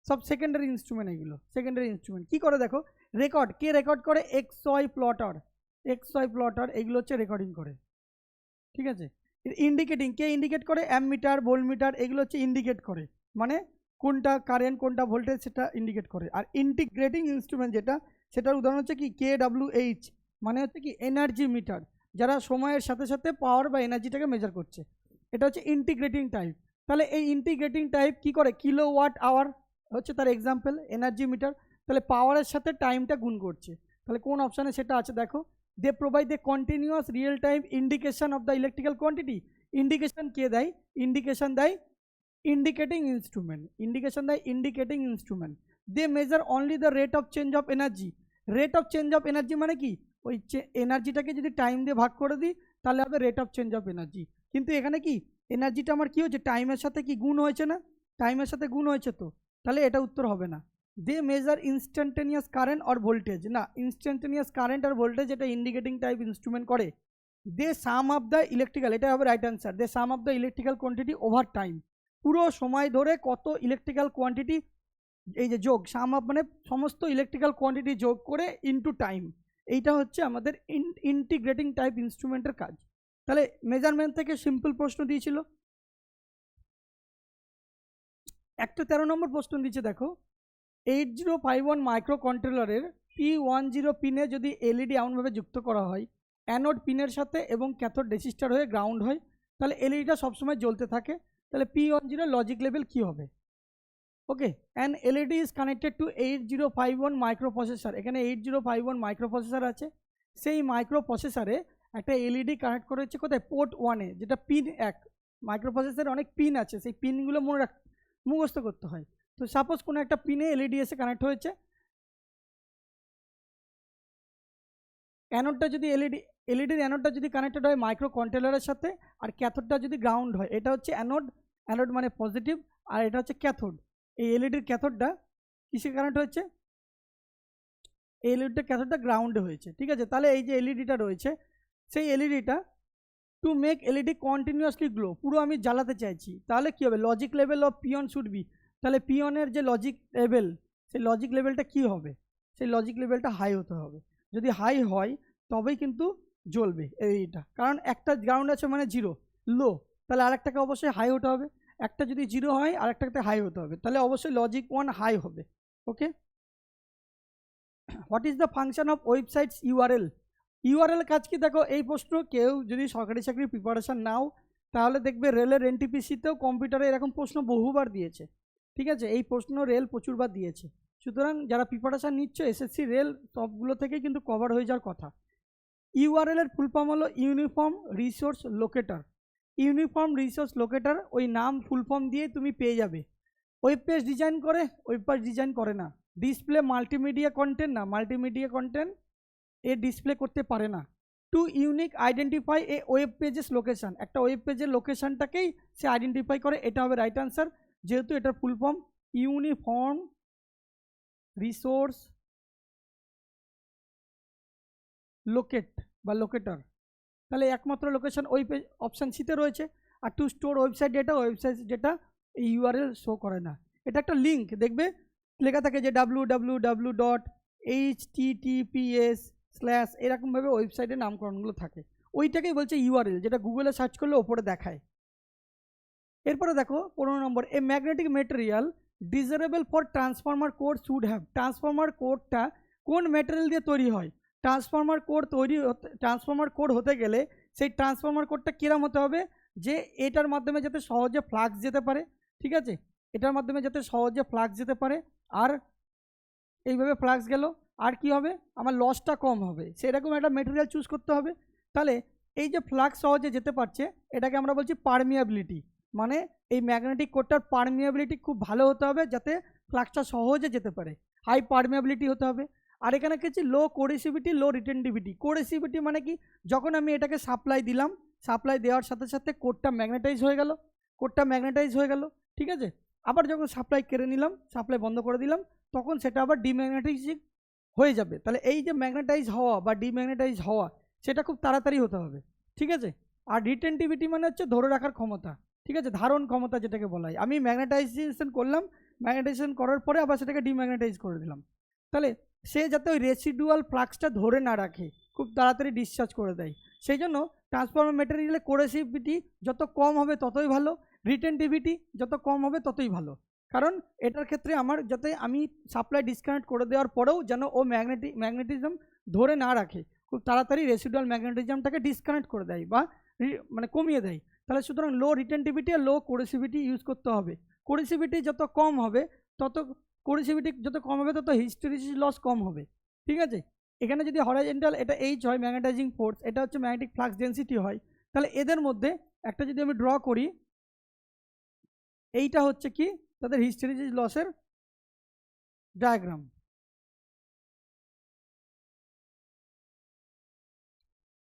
সব সেকেন্ডারি ইনস্ট্রুমেন্ট। এইগুলো সেকেন্ডারি ইনস্ট্রুমেন্ট কী করে দেখো, কে রেকর্ড করে, এক্সওয়াই প্লটার, এইগুলো হচ্ছে রেকর্ডিং করে, ঠিক আছে। ইন্ডিকেটিং কে ইন্ডিকেট করে, অ্যামমিটার ভোল্টমিটার, এগুলো হচ্ছে ইন্ডিকেট করে, মানে কোনটা কারেন্ট কোনটা ভোল্টেজ সেটা ইন্ডিকেট করে। আর ইন্টিগ্রেটিং ইনস্ট্রুমেন্ট যেটা, সেটার উদাহরণ হচ্ছে কি KWH, মানে হচ্ছে কি এনার্জি মিটার, যারা সময়ের সাথে সাথে পাওয়ার বা এনার্জিটাকে মেজার করছে। এটা হচ্ছে ইন্টিগ্রেটিং টাইপ। তাহলে এই ইন্টিগ্রেটিং টাইপ কি করে, কিলো ওয়াট আওয়ার হচ্ছে তার এক্সাম্পল, এনার্জি মিটার। তাহলে পাওয়ারের সাথে টাইমটা গুণ করছে। তাহলে কোন অপশানে সেটা আছে দেখো, they provide the continuous real time indication of the electrical quantity. Indication কে দেয়, ইন্ডিকেশন দেয় ইন্ডিকেটিং ইনস্ট্রুমেন্ট, ইন্ডিকেশন দেয় indicating instrument. They measure only the rate of change of energy. Rate of change of energy মানে কি, ওই এনার্জিটাকে যদি time দিয়ে ভাগ করে দিই তাহলে হবে rate of change of energy. কিন্তু এখানে কি এনার্জিটা আমার কি হচ্ছে, টাইমের সাথে কি গুণ হয়েছে না, টাইমের সাথে গুণ হয়েছে, তো তাহলে এটা উত্তর হবে না। They measure instantaneous current or voltage, না ইনস্ট্যান্টেনিয়াস কারেন্ট আর ভোল্টেজ এটা ইন্ডিকেটিং টাইপ ইনস্ট্রুমেন্ট করে। They sum up the electrical, এটা হবে right answer, they sum up the electrical quantity over time. পুরো সময় ধরে কত ইলেকট্রিক্যাল কোয়ান্টিটি, এই যে যোগ, সাম আপ মানে সমস্ত ইলেকট্রিক্যাল কোয়ান্টিটি যোগ করে ইনটু টাইম, এইটা হচ্ছে আমাদের ইন্টিগ্রেটিং টাইপ ইনস্ট্রুমেন্টের কাজ। তাহলে মেজারমেন্ট থেকে সিম্পল প্রশ্ন দিয়েছিল। একটা 13 নম্বর প্রশ্ন দিচ্ছে দেখো, 8051 মাইক্রো কন্ট্রোলারের P10 পিনে যদি এলইডি এমনভাবে যুক্ত করা হয় অ্যানোড পিনের সাথে এবং ক্যাথোড রেজিস্টার হয়ে গ্রাউন্ড হয়, তাহলে এলইডিটা সবসময় জ্বলতে থাকে, তাহলে P10 লজিক লেভেল কি হবে? Okay, an LED is connected to 8051 microprocessor. এখানে 8051 মাইক্রো প্রসেসর আছে, সেই মাইক্রো প্রসেসরে একটা এলইডি কানেক্ট করা হচ্ছে কোথায়, পোর্ট 1-এ, যেটা পিন 1। মাইক্রো প্রসেসরে অনেক পিন আছে, সেই পিনগুলো মুখস্থ করতে হয়। তো সাপোজ কোনো একটা পিনে এলইডি এসে কানেক্ট হয়েছে, অ্যানোডটা যদি এলইডির অ্যানোডটা যদি কানেক্টেড হয় মাইক্রো কন্ট্রোলারের সাথে, আর ক্যাথোডটা যদি গ্রাউন্ড হয়, এটা হচ্ছে অ্যানোড, অ্যানোড মানে পজিটিভ, আর এটা হচ্ছে ক্যাথোড। এই এলইডির ক্যাথোডটা কিসে কানেক্ট হয়েছে, এই এলইডিটা ক্যাথোডটা গ্রাউন্ডে হয়েছে, ঠিক আছে। তাহলে এই যে এলইডিটা রয়েছে, সেই এলইডিটা to make LED continuously glow, পুরো আমি জ্বালাতে চাইছি, তাহলে কী হবে, logic level of P one should be, তাহলে পিওনের যে লজিক লেভেল, সেই লজিক লেভেলটা কী হবে, সেই লজিক লেভেলটা হাই হতে হবে। যদি হাই হয় তবেই কিন্তু জ্বলবে এইটা, কারণ একটা গ্রাউন্ড আছে মানে জিরো, লো, তাহলে আরেকটাকে অবশ্যই হাই হতে হবে। একটা যদি জিরো হয় আরেকটাতে হাই হতে হবে, তাহলে অবশ্যই লজিক 1 হাই হবে। Okay, what is the function of websites URL? URL কাজ কি দেখো, এই প্রশ্ন কেউ যদি সরকারি চাকরির প্রিপারেশান নাও তাহলে দেখবে রেলের এনটিপিসিতেও কম্পিউটারে এরকম প্রশ্ন বহুবার দিয়েছে, ঠিক আছে, এই প্রশ্ন রেল প্রচুরবার দিয়েছে। সুতরাং যারা প্রিপারেশান নিচ্ছ এসএসসি রেল সবগুলো থেকে কিন্তু কভার হয়ে যাওয়ার কথা। ইউআরএল এর ফুল ফর্ম হলো uniform resource locator. Uniform resource locator ওই নাম ফুল ফর্ম দিয়ে তুমি পেয়ে যাবে। ওয়েব পেজ ডিজাইন করে, ওয়েব পেজ ডিজাইন করে না। ডিসপ্লে মাল্টিমিডিয়া কন্টেন্ট, না মাল্টিমিডিয়া কন্টেন্ট এ ডিসপ্লে করতে পারে না। টু ইউনিক আইডেন্টিফাই এ ওয়েব পেজেস লোকেশন, একটা ওয়েব পেজের লোকেশনটাকেই সে আইডেন্টিফাই করে, এটা হবে রাইট আনসার, যেহেতু এটার full form uniform resource locate বা লোকেটার। তাহলে একমাত্র লোকেশন ওই পেজ অপশান সিতে রয়েছে। আর to store website data, website data এই ইউআরএল শো করে না। এটা একটা লিঙ্ক দেখবে লেখা থাকে যে www.https/ এরকমভাবে ওয়েবসাইটের নামকরণগুলো থাকে, ওইটাকেই বলছে ইউআরএল, যেটা গুগলে সার্চ করলে ওপরে দেখায়। এরপরে দেখো 15 নম্বর, a magnetic material desirable for transformer code should have. Transformer কোডটা কোন ম্যাটেরিয়াল দিয়ে তৈরি হয়? ট্রান্সফর্মার কোড হতে গেলে সেই ট্রান্সফর্মার কোডটা কিরম হতে হবে, যে এটার মাধ্যমে যাতে সহজে ফ্লাক্স যেতে পারে, ঠিক আছে, এটার মাধ্যমে যাতে সহজে ফ্লাক্স যেতে পারে, আর এইভাবে ফ্লাক্স গেল, আর কি হবে, আমার লসটা কম হবে, সেরকম একটা মেটেরিয়াল চুজ করতে হবে। তাহলে এই যে ফ্লাক্স সহজে যেতে পারছে এটাকে আমরা বলছি পারমিয়াবিলিটি, মানে এই ম্যাগনেটিক কোডটার পারমিয়াবিলিটি খুব ভালো হতে হবে যাতে ফ্লাক্সটা সহজে যেতে পারে, হাই পারমিয়াবিলিটি হতে হবে। আর এখানে কি হচ্ছে, লো কোরেসিভিটি, লো রিটেন্টিভিটি। কোরেসিভিটি মানে কি, যখন আমি এটাকে সাপ্লাই দিলাম, সাপ্লাই দেওয়ার সাথে সাথে কোডটা ম্যাগনেটাইজ হয়ে গেল, ঠিক আছে, আবার যখন সাপ্লাই কেড়ে নিলাম, সাপ্লাই বন্ধ করে দিলাম, তখন সেটা আবার ডিম্যাগনেটাইজিং হয়ে যাবে। তাহলে এই যে ম্যাগনেটাইজ হওয়া বা ডিম্যাগনেটাইজ হওয়া সেটা খুব তাড়াতাড়ি হতে হবে, ঠিক আছে। আর রিটেন্টিভিটি মানে হচ্ছে ধরে রাখার ক্ষমতা, ঠিক আছে, ধারণ ক্ষমতা যেটাকে বলা হয়। আমি ম্যাগনেটাইজেশন করলাম, ম্যাগনেটাইজেশন করার পরে আবার সেটাকে ডিম্যাগনেটাইজ করে দিলাম, তাহলে সে যাতে ওই রেসিডুয়াল ফ্লাক্সটা ধরে না রাখে, খুব তাড়াতাড়ি ডিসচার্জ করে দেয়। সেই জন্য ট্রান্সফর্মার ম্যাটেরিয়ালে কোরেসিভিটি যত কম হবে ততই ভালো, রিটেন্টিভিটি যত কম হবে ততই ভালো, কারণ এটার ক্ষেত্রে আমার যাতে আমি সাপ্লাই ডিসকানেক্ট করে দেওয়ার পরেও যেন ও ম্যাগনেটিজম ধরে না রাখে, খুব তাড়াতাড়ি রেসিডুয়াল ম্যাগনেটিজমটাকে ডিসকানেক্ট করে দেয় বা মানে কমিয়ে দেয়। তাহলে সুতরাং লো রিটেন্টিভিটি আর লো কোরেসিভিটি ইউজ করতে হবে। কোরেসিভিটি যত কম হবে তত তত হিস্টেরিসিস লস কম হবে। ঠিক আছে, এখানে যদি হরাইজন্টাল এটা এইচ হয় ম্যাগনেটাইজিং ফোর্স, এটা হচ্ছে ম্যাগনেটিক ফ্লাক্স ডেন্সিটি হয়, তাহলে এদের মধ্যে একটা যদি আমি ড্র করি, এইটা হচ্ছে কি তাদের হিস্টেরিসিস লসের ডায়াগ্রাম।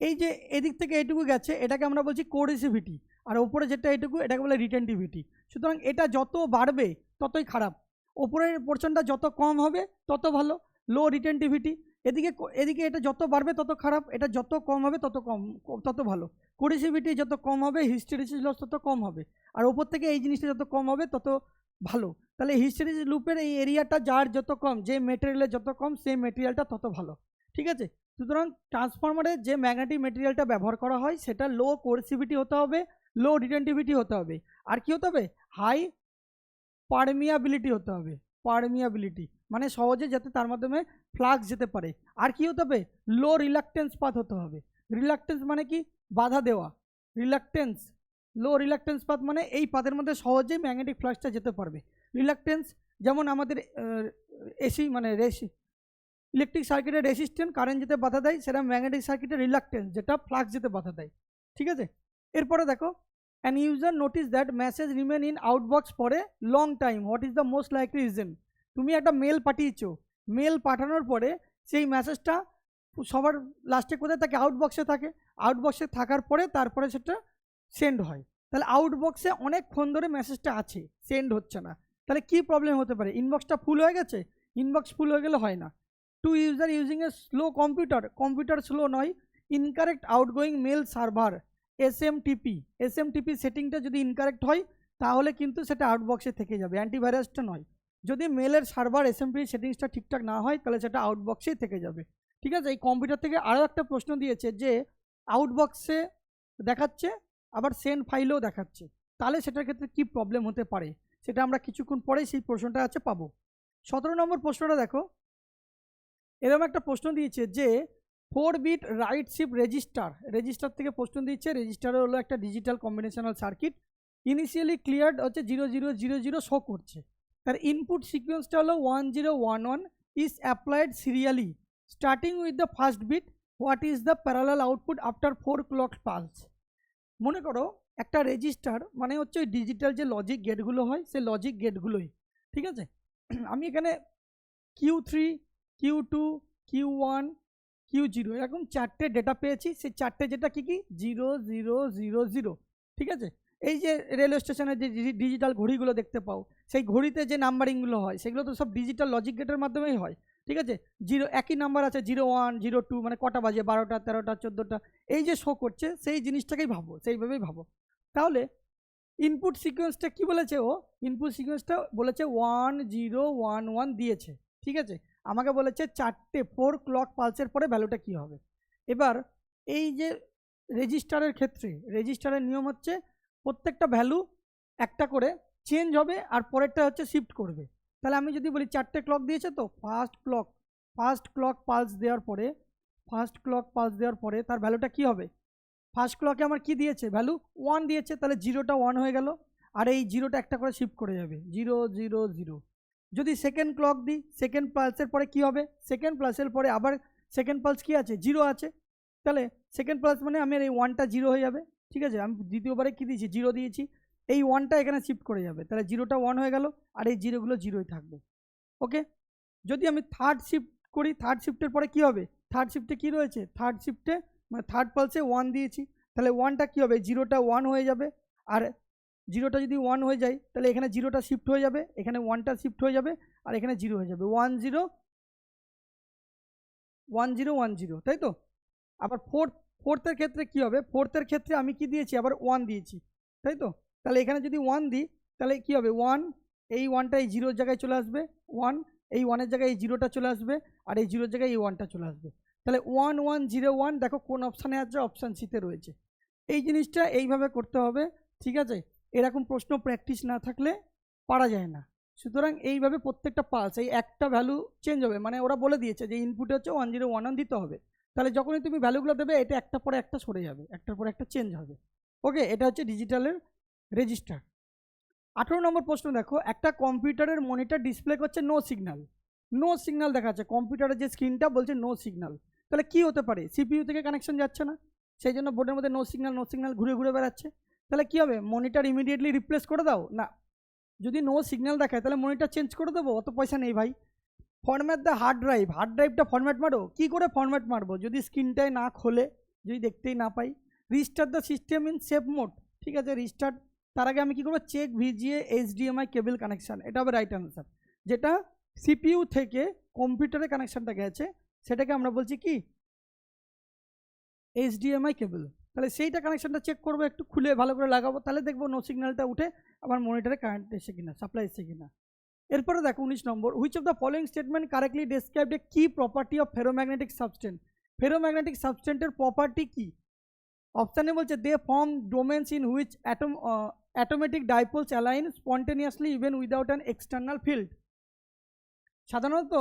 এই যে এদিক থেকে এইটুকু গেছে এটাকে আমরা বলছি কোরেসিভিটি, আর ওপরে যেটা এইটুকু এটাকে বলে রিটেন্টিভিটি। সুতরাং এটা যত বাড়বে ততই খারাপ, ওপরের পোর্শনটা যত কম হবে তত ভালো, লো রিটেন্টিভিটি। এদিকে এটা যত বাড়বে তত খারাপ, এটা যত কম হবে তত ভালো। কোরেসিভিটি যত কম হবে হিস্টেরিসিস লস তত কম হবে, আর ওপর থেকে এই জিনিসটা যত কম হবে তত ভালো। তাহলে হিস্টেরিসিস লুপের এই এরিয়াটা যার যত কম, যে মেটেরিয়ালের যত কম সেই মেটেরিয়ালটা তত ভালো। ঠিক আছে, সুতরাং ট্রান্সফরমারে যে ম্যাগনেটিক মেটেরিয়ালটা ব্যবহার করা হয় সেটা লো কোরেসিভিটি হতে হবে, লো রিটেন্টিভিটি হতে হবে, আর কি হতে হবে হাই পারমিয়াবিলিটি হতে হবে। পারমিয়াবিলিটি মানে সহজে যাতে তার মাধ্যমে ফ্লাক্স যেতে পারে। আর কি হতে হবে লো রিলাক্টেন্স পাথ হতে হবে। রিলাক্টেন্স মানে কি বাধা দেওয়া, রিলাক্টেন্স লো রিলাক্টেন্স পাথ মানে এই পাথের মধ্যে সহজেই ম্যাগনেটিক ফ্লাক্সটা যেতে পারবে। রিলাক্টেন্স যেমন আমাদের এসি মানে ইলেকট্রিক সার্কিটের রেসিস্ট্যান্স কারেন্ট যেতে বাধা দেয়, সেটা ম্যাগনেটিক সার্কিটের রিলাক্টেন্স যেটা ফ্লাক্স যেতে বাধা দেয়। ঠিক আছে, এরপরে দেখো an user notice that message remain in Outbox for a long time, what is the most likely reason. তুমি একটা মেল পাঠিয়েছো, মেল পাঠানোর পরে সেই মেসেজটা সবার লাস্টে কোথায় থাকে আউটবক্সে থাকে, আউটবক্সে থাকার পরে তারপরে সেটা সেন্ড হয়। তাহলে আউটবক্সে অনেকক্ষণ ধরে মেসেজটা আছে, সেন্ড হচ্ছে না, তাহলে কি প্রবলেম হতে পারে? ইনবক্সটা ফুল হয়ে গেছে, ইনবক্স ফুল হয়ে গেলে হয় না। To user using a slow computer slow নয়, incorrect outgoing mail server SMTP সেটিংটা যদি ইনকারেক্ট হয় তাহলে কিন্তু সেটা আউটবক্সে থেকে যাবে, অ্যান্টিভাইরাসটা নয়। যদি মেলের সার্ভার এসএমটিপি সেটিংসটা ঠিকঠাক না হয় তাহলে সেটা আউটবক্সেই থেকে যাবে। ঠিক আছে, এই কম্পিউটার থেকে আরও একটা প্রশ্ন দিয়েছে যে আউটবক্সে দেখাচ্ছে আবার সেন্ড ফাইলেও দেখাচ্ছে, তাহলে সেটার ক্ষেত্রে কি প্রবলেম হতে পারে সেটা আমরা কিছুক্ষণ পরেই সেই প্রশ্নটা আছে পাবো। 17 নম্বর প্রশ্নটা দেখো, এরকম একটা প্রশ্ন দিয়েছে যে 4-bit রাইট শিফট রেজিস্টার থেকে প্রশ্ন দিচ্ছে। রেজিস্টার হলো একটা digital combinational circuit, initially cleared হচ্ছে 0000 শো করছে, তার ইনপুট সিকোয়েন্সটা হলো 1011 is applied serially starting with the first bit, what is the parallel output after 4 clock pulse. মনে করো একটা রেজিস্টার মানে হচ্ছে ওই ডিজিটাল যে লজিক গেটগুলো হয় সেই লজিক গেটগুলোই। ঠিক আছে, আমি এখানে Q3 Q2 Q1 Q0 এরকম 4টে ডেটা পেয়েছি, সেই 4টে যেটা কি 0000। ঠিক আছে, এই যে রেলওয়ে স্টেশনের যে ডিজিটাল ঘড়িগুলো দেখতে পাও সেই ঘড়িতে যে নাম্বারিংগুলো হয় সেগুলো তো সব ডিজিটাল লজিক গেটের মাধ্যমেই হয়। ঠিক আছে, একই নাম্বার আছে 01 02 মানে কটা বাজে 12টা 13টা 14টা, এই যে শো করছে সেই জিনিসটাকেই ভাবো, সেইভাবেই ভাবো। তাহলে ইনপুট সিকোয়েন্সটা কি বলেছে ও, ইনপুট সিকোয়েন্সটা বলেছে 1011 দিয়েছে। ঠিক আছে, আমাকে বলেছে 4 ক্লক পালসের পরে ভ্যালুটা কি হবে। এবার এই যে রেজিস্টারের ক্ষেত্রে রেজিস্টারের নিয়ম হচ্ছে প্রত্যেকটা ভ্যালু একটা করে চেঞ্জ হবে আর পরেরটা হচ্ছে শিফট করবে। তাহলে আমি যদি বলি 4টে ক্লক দিয়েছে তো ফার্স্ট ক্লক পালস দেওয়ার পরে তার ভ্যালুটা কি হবে, ফার্স্ট ক্লকে আমার কি দিয়েছে ভ্যালু 1 দিয়েছে, তাহলে 0টা 1 হয়ে গেল, আর এই 0টা একটা করে শিফট করে যাবে 000। যদি সেকেন্ড ক্লক দিই সেকেন্ড পালসের পরে কি হবে, সেকেন্ড পালসের পরে আবার সেকেন্ড পালস কি আছে 0 আছে, তাহলে সেকেন্ড পালস মানে আমি এই 1টা 0 হয়ে যাবে। ঠিক আছে, আমি দ্বিতীয়বারে কি দিয়েছি 0 দিয়েছি, এই 1টা এখানে শিফট করে যাবে, তাহলে 0টা 1 হয়ে গেল আর এই 0গুলো 0ই থাকবে। ওকে, যদি আমি থার্ড শিফট করি থার্ড শিফটের পরে কি হবে, থার্ড শিফটে কি রয়েছে, থার্ড শিফটে মানে থার্ড পালসে 1 দিয়েছি, তাহলে 1টা কি হবে 0টা 1 হয়ে যাবে, আর 0টা যদি 1 হয়ে যায় তাহলে এখানে 0টা শিফট হয়ে যাবে, এখানে 1টা শিফট হয়ে যাবে আর এখানে 0 হয়ে যাবে 1010, তাই তো। আবার ফোর্থের ক্ষেত্রে কি হবে, ফোর্থের ক্ষেত্রে আমি কি দিয়েছি আবার 1 দিয়েছি, তাই তো। তাহলে এখানে যদি 1 দিই তাহলে কি হবে 1, এই 1টা এই 0 জায়গায় চলে আসবে 1, এই 1 এর জায়গায় এই 0টা চলে আসবে আর এই 0 জায়গায় এই 1টা চলে আসবে, তাহলে 1101 দেখো কোন অপশানে আছে, অপশান সিতে রয়েছে। এই জিনিসটা এইভাবে করতে হবে। ঠিক আছে, এরকম প্রশ্ন প্র্যাকটিস না থাকলে পারা যায় না। সুতরাং এইভাবে প্রত্যেকটা পালস এই একটা ভ্যালু চেঞ্জ হবে, মানে ওরা বলে দিয়েছে যে ইনপুটে হচ্ছে 1011 দিতে হবে, তাহলে যখনই তুমি ভ্যালুগুলো দেবে এটা একটার পরে একটা সরে যাবে, একটার পরে একটা চেঞ্জ হবে। ওকে, এটা হচ্ছে ডিজিটালের রেজিস্টার। 18 নম্বর প্রশ্ন দেখো, একটা কম্পিউটারের মনিটর ডিসপ্লে করছে নো সিগন্যাল, নো সিগন্যাল দেখাচ্ছে, কম্পিউটারের যে স্ক্রিনটা বলছে নো সিগন্যাল। তাহলে কি হতে পারে? সিপিইউ থেকে কানেকশন যাচ্ছে না, সেই জন্য বোর্ডের মধ্যে নো সিগন্যাল ঘুরে ঘুরে বেড়াচ্ছে। তাহলে কি হবে? মনিটর ইমিডিয়েটলি রিপ্লেস করে দাও না, যদি নো সিগন্যাল দেখায় তাহলে মনিটর চেঞ্জ করে দেবো, অত পয়সা নেই ভাই। ফরম্যাট দ্য হার্ড ড্রাইভটা ফরম্যাট মারো। কি করে ফরম্যাট মারবো? যদি স্ক্রিনটাই না খোলে, যদি দেখতেই না পাই। Restart the system in safe mode, ঠিক আছে, রিস্টার্ট। তার আগে আমি কি করবো? Check VGA HDMI cable connection, এটা হবে রাইট আনসার। যেটা সিপিইউ থেকে কম্পিউটারে কানেকশনটা গেছে সেটাকে আমরা বলছি কি? এইচডিএমআই কেবল। তাহলে সেইটা কানেকশনটা চেক করবো, একটু খুলে ভালো করে লাগাবো, তাহলে দেখবো নো সিগন্যালটা উঠে আমার মনিটরে কারেন্ট এসে কিনা, সাপ্লাই এসে কিনা। এরপরে দেখো 19 নম্বর, which of the following statement correctly described a key property of ferromagnetic substance? Ferromagnetic সাবস্টেন্সের প্রপার্টি কি? অপশানে বলছে they form domains in which atomic dipoles align spontaneously even without an external field. সাধারণত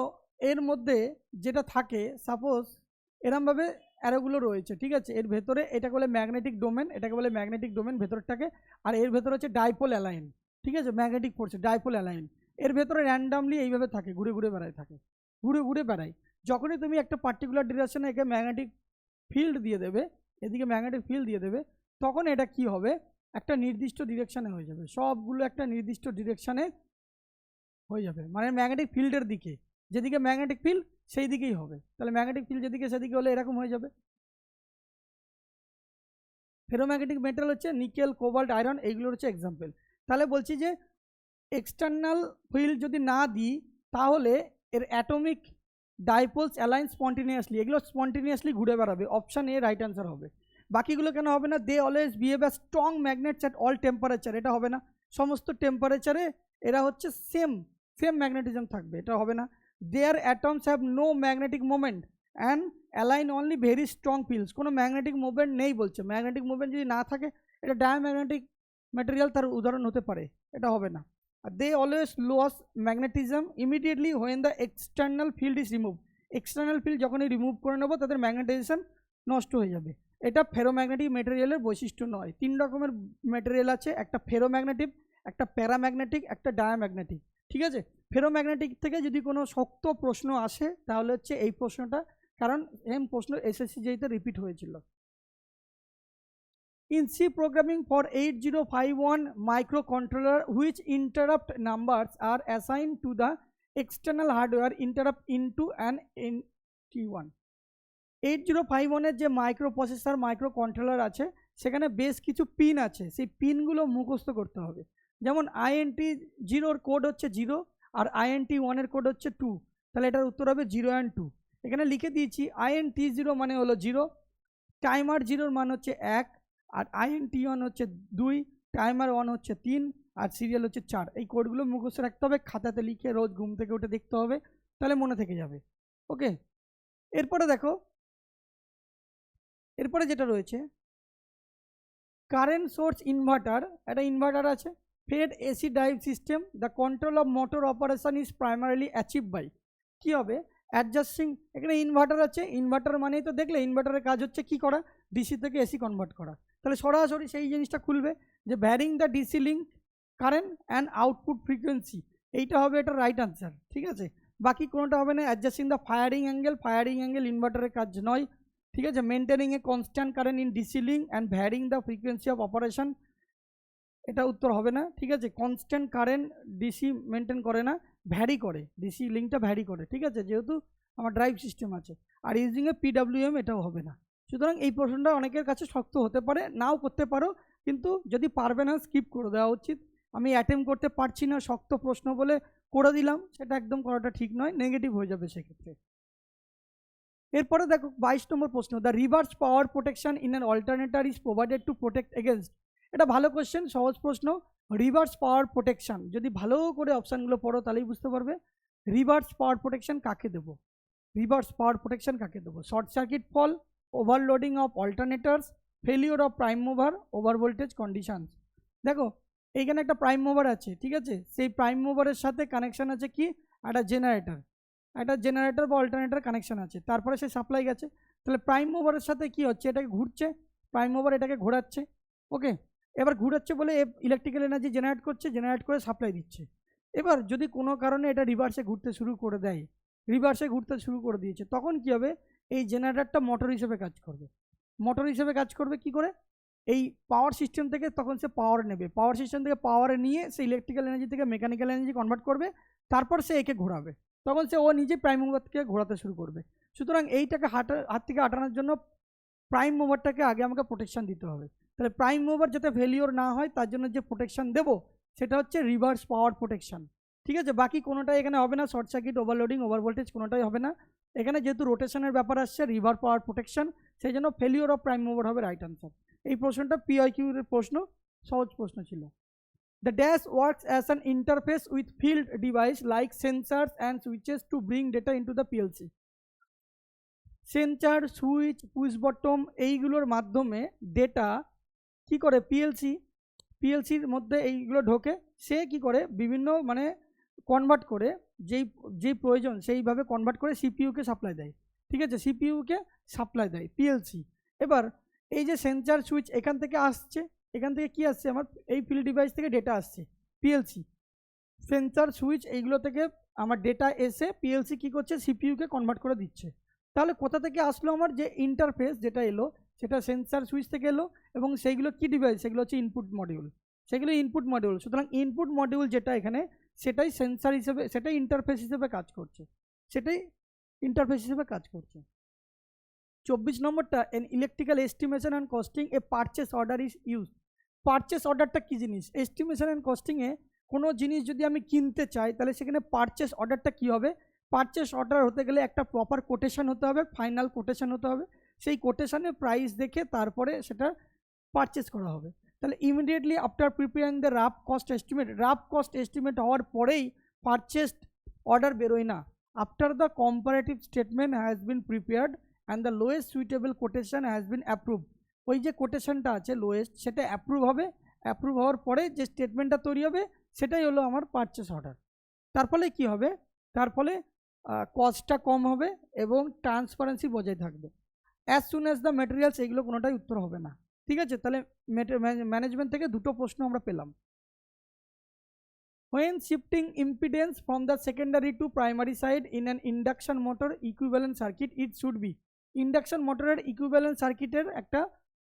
এর মধ্যে যেটা থাকে, সাপোজ এরমভাবে অ্যারোগুলো রয়েছে, ঠিক আছে, এর ভেতরে এটাকে বলে ম্যাগনেটিক ডোমেন, এটাকে বলে ম্যাগনেটিক ডোমেন ভেতরটাকে, আর এর ভেতরে হচ্ছে ডাইপোল অ্যালাইন, ঠিক আছে, ম্যাগনেটিক ফোর্স ডাইপোল অ্যালাইন। এর ভেতরে র্যান্ডামলি এইভাবে থাকে, ঘুরে ঘুরে বেড়ায় থাকে, ঘুরে ঘুরে বেড়ায়। যখনই তুমি একটা পার্টিকুলার ডিরেকশনে একে ম্যাগনেটিক ফিল্ড দিয়ে দেবে, এদিকে ম্যাগনেটিক ফিল্ড দিয়ে দেবে, তখন এটা কি হবে? একটা নির্দিষ্ট ডিরেকশানে হয়ে যাবে, সবগুলো একটা নির্দিষ্ট ডিরেকশানে হয়ে যাবে, মানে ম্যাগনেটিক ফিল্ডের দিকে, যেদিকে ম্যাগনেটিক ফিল্ড সেই দিকেই হবে। তাহলে ম্যাগনেটিক ফিল্ড যেদিকে সেদিকে হলে এরকম হয়ে যাবে। ফেরোম্যাগনেটিক মেটাল হচ্ছে নিকেল, কোবাল্ট, আয়রন, এইগুলো হচ্ছে এক্সাম্পল। তাহলে বলছি যে এক্সটার্নাল ফিল্ড যদি না দিই তাহলে এর অ্যাটমিক ডাইপোলস অ্যালাইন স্পন্টেনিয়াসলি, এগুলো স্পন্টেনিয়াসলি ঘুরে বেড়াবে, অপশান এ রাইট অ্যান্সার হবে। বাকিগুলো কেন হবে না? They always behave as strong magnets at all temperature, এটা হবে না। সমস্ত টেম্পারেচারে এরা হচ্ছে সেম ম্যাগনেটিজম থাকবে, এটা হবে না। There atoms have no magnetic moment and align only very strong fields, কোনো ম্যাগনেটিক মুভমেন্ট নেই বলছে। ম্যাগনেটিক মুভমেন্ট যদি না থাকে, এটা ডায়াম্যাগনেটিক ম্যাটেরিয়াল, তার উদাহরণ হতে পারে, এটা হবে না। They always lose magnetism immediately when the external field is remove, external field যখনই রিমুভ করে নেবো তাদের ম্যাগনেটাইজেশন নষ্ট হয়ে যাবে। এটা ফেরোম্যাগনেটিক মেটেরিয়ালের বৈশিষ্ট্য নয়। 3 রকমের মেটেরিয়াল আছে, একটা ফেরোম্যাগনেটিক, একটা প্যারাম্যাগনেটিক, একটা ডায়াম্যাগনেটিক, ঠিক আছে। ফেরোম্যাগনেটিক থেকে যদি কোনো শক্ত প্রশ্ন আসে তাহলে হচ্ছে এই প্রশ্নটা, কারণ সেম প্রশ্ন এসএসসি যেইতে রিপিট হয়েছিল। In C programming for 8051 microcontroller, which interrupt numbers are assigned to the external hardware interrupt into an NT1? 8051 এর যে মাইক্রোপ্রসেসর মাইক্রোকন্ট্রোলার আছে সেখানে বেশ কিছু পিন আছে, সেই পিনগুলো মুখস্থ করতে হবে। যেমন INT0 কোড হচ্ছে 0 আর INT1 এর কোড হচ্ছে 2, তাহলে এটার উত্তর হবে 0 and 2। এখানে লিখে দিয়েছি INT0 মানে হলো 0, টাইমার 0 মান হচ্ছে 1, আর INT1 হচ্ছে 2, টাইমার 1 হচ্ছে 3, আর সিরিয়াল হচ্ছে 4। এই কোডগুলো মুখস্থ রাখতে হবে, খাতাতে লিখে রোজ ঘুম থেকে উঠে দেখতে হবে, তাহলে মনে থেকে যাবে। ওকে, এরপরে দেখো, এরপরে যেটা রয়েছে কারেন্ট সোর্স ইনভার্টার, একটা ইনভার্টার আছে, fed AC drive system, the control of motor operation is primarily achieve by, কী হবে? অ্যাডজাস্টিং। এখানে ইনভার্টার আছে, ইনভার্টার মানেই তো দেখলে ইনভার্টারের কাজ হচ্ছে কি করা? ডিসি থেকে এসি কনভার্ট করা। তাহলে সরাসরি সেই জিনিসটা খুলবে যে varying the DC link current and output frequency, এইটা হবে এটা রাইট আনসার, ঠিক আছে। বাকি কোনোটা হবে না। অ্যাডজাস্টিং দ্য ফায়ারিং অ্যাঙ্গেল ইনভার্টারের কাজ নয়, ঠিক আছে। Maintaining a constant current in DC link and varying the frequency of operation, এটা উত্তর হবে না, ঠিক আছে। কনস্ট্যান্ট কারেন্ট ডিসি মেনটেন করে না, ভ্যারি করে, ডিসি লিঙ্কটা ভ্যারি করে, ঠিক আছে, যেহেতু আমার ড্রাইভ সিস্টেম আছে। আর ইউজিং এ PWM, এটাও হবে না। সুতরাং এই প্রশ্নটা অনেকের কাছে শক্ত হতে পারে, নাও করতে পারো, কিন্তু যদি পারবে না স্কিপ করে দেওয়া উচিত। আমি অ্যাটেম্প করতে পারছি না শক্ত প্রশ্ন বলে করে দিলাম, সেটা একদম করাটা ঠিক নয়, নেগেটিভ হয়ে যাবে সেক্ষেত্রে। এরপরে দেখো 22 নম্বর প্রশ্ন, the reverse power protection in an alternator is provided to protect against, এটা ভালো কোশ্চেন, সহজ প্রশ্ন। রিভার্স পাওয়ার প্রোটেকশন যদি ভালো করে অপশানগুলো পড়ো তাহলেই বুঝতে পারবে রিভার্স পাওয়ার প্রোটেকশন কাকে দেবো। রিভার্স পাওয়ার প্রোটেকশন কাকে দেবো? Short circuit fault, overloading of alternators, failure of prime mover, over voltage conditions. দেখো এইখানে একটা প্রাইম মুভার আছে, ঠিক আছে, সেই প্রাইম মুভারের সাথে কানেকশন আছে কি? একটা জেনারেটর বা অল্টারনেটার কানেকশন আছে, তারপরে সে সাপ্লাই গেছে। তো তাহলে প্রাইম মুভারের সাথে কি হচ্ছে, এটাকে ঘুরছে, প্রাইম মুভার এটাকে ঘোরাচ্ছে। ওকে, এবার ঘুরাচ্ছে বলে ইলেকট্রিক্যাল এনার্জি জেনারেট করছে, জেনারেট করে সাপ্লাই দিচ্ছে। এবার যদি কোনো কারণে এটা রিভার্সে ঘুরতে শুরু করে দেয়, রিভার্সে ঘুরতে শুরু করে দিয়েছে, তখন কি হবে, এই জেনারেটরটা মোটর হিসেবে কাজ করবে। মোটর হিসেবে কাজ করবে কি করে, এই পাওয়ার সিস্টেম থেকে তখন সে পাওয়ার নেবে, পাওয়ার সিস্টেম থেকে পাওয়ার নিয়ে সে ইলেকট্রিক্যাল এনার্জি থেকে মেকানিক্যাল এনার্জি কনভার্ট করবে, তারপর সে একে ঘোরাবে, তখন সে ও নিজে প্রাইম মুভারকে ঘোরাতে শুরু করবে। সুতরাং এইটাকে হাত থেকে হাঁটানোর জন্য প্রাইম মুভারটাকে আগে আমাকে প্রোটেকশন দিতে হবে। তাহলে প্রাইম মুভার যাতে ফেলিওর না হয় তার জন্য যে প্রোটেকশন দেবো সেটা হচ্ছে রিভার্স পাওয়ার প্রোটেকশন। ঠিক আছে, বাকি কোনোটাই এখানে হবে না, short circuit, overloading, over voltage কোনোটাই হবে না। এখানে যেহেতু রোটেশনের ব্যাপার আসছে, রিভার পাওয়ার প্রোটেকশন, সেই জন্য ফেলিওর অফ প্রাইম মুভার হবে রাইট আনসার। এই প্রশ্নটা পিআইকিউর প্রশ্ন, সহজ প্রশ্ন ছিল। The dash works as an interface with field device like sensors and switches to bring data into the PLC. Sensor, switch, push button এইগুলোর মাধ্যমে ডেটা কি করে পিএলসির মধ্যে এইগুলো ঢোকে, সে কি করে বিভিন্ন মানে কনভার্ট করে, যেই প্রয়োজন সেইভাবে কনভার্ট করে সিপিইউকে সাপ্লাই দেয়। ঠিক আছে, সিপিইউকে সাপ্লাই দেয় পিএলসি। এবার এই যে সেন্সার, সুইচ এখান থেকে আসছে, এখান থেকে কি আসছে, আমার এই ফিল্ড ডিভাইস থেকে ডেটা আসছে পিএলসি, সেন্সার, সুইচ এইগুলো থেকে আমার ডেটা এসে পিএলসি কি করছে, সিপিইউকে কনভার্ট করে দিচ্ছে। তাহলে কোথা থেকে আসলো, আমার যে ইন্টারফেস যেটা এলো সেটা সেন্সার, সুইচ থেকে এলো, এবং সেইগুলো কি ডিভাইস, সেগুলো হচ্ছে ইনপুট মডিউল, সেগুলো ইনপুট মডিউল। সুতরাং ইনপুট মডিউল যেটা এখানে, সেটাই সেন্সার হিসেবে, সেটাই ইন্টারফেস হিসেবে কাজ করছে, সেটাই ইন্টারফেস হিসেবে কাজ করছে। 24 নম্বরটা, N electrical estimation and costing A purchase order is use. Purchase অর্ডারটা কী জিনিস, এস্টিমেশন অ্যান্ড কস্টিংয়ে কোনো জিনিস যদি আমি কিনতে চাই তাহলে সেখানে পারচেস অর্ডারটা কী হবে, পারচেস অর্ডার হতে গেলে একটা প্রপার কোটেশন হতে হবে, ফাইনাল কোটেশন হতে হবে, সেই কোটেশনে প্রাইস দেখে তারপরে সেটা পারচেস করা হবে। তাহলে immediately after preparing the rough cost estimate, rough cost estimate হওয়ার পরেই পারচেস অর্ডার বেরোয় না, after the comparative statement has been prepared and the lowest suitable quotation has been approve. ওই যে কোটেশনটা আছে লোয়েস্ট, সেটা অ্যাপ্রুভ হবে, অ্যাপ্রুভ হওয়ার পরে যে স্টেটমেন্টটা তৈরি হবে সেটাই হলো আমার পারচেস অর্ডার। তার ফলে কী হবে, তার ফলে কস্টটা কম হবে এবং ট্রান্সপারেন্সি বজায় থাকবে। As soon as the materials, এইগুলো কোনোটাই উত্তর হবে না। ঠিক আছে, তাহলে ম্যানেজমেন্ট থেকে দুটো প্রশ্ন আমরা পেলাম। When shifting impedance from the secondary to primary side in an induction motor equivalent circuit, it should be, induction মোটরের ইকুইভ্যালেন্ট সার্কিটের একটা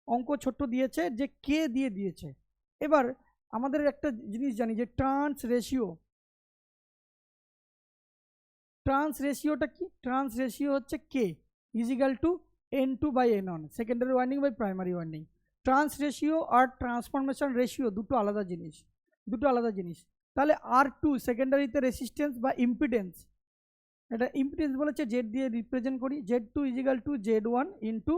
অঙ্ক ছোট্ট দিয়েছে যে কে দিয়ে দিয়েছে। এবার আমাদের একটা জিনিস জানি যে ট্রান্স রেশিওটা কি, ট্রান্স রেশিও হচ্ছে K equal to N2/N1, secondary winding by primary winding. Trans ratio আর ট্রান্সফরমেশন রেশিও দুটো আলাদা জিনিস। তাহলে R2 সেকেন্ডারিতে রেসিস্টেন্স বা ইম্পিডেন্স, এটা ইম্পিডেন্স বলেছে জেড দিয়ে রিপ্রেজেন্ট করি, Z2 is equal two Z1 into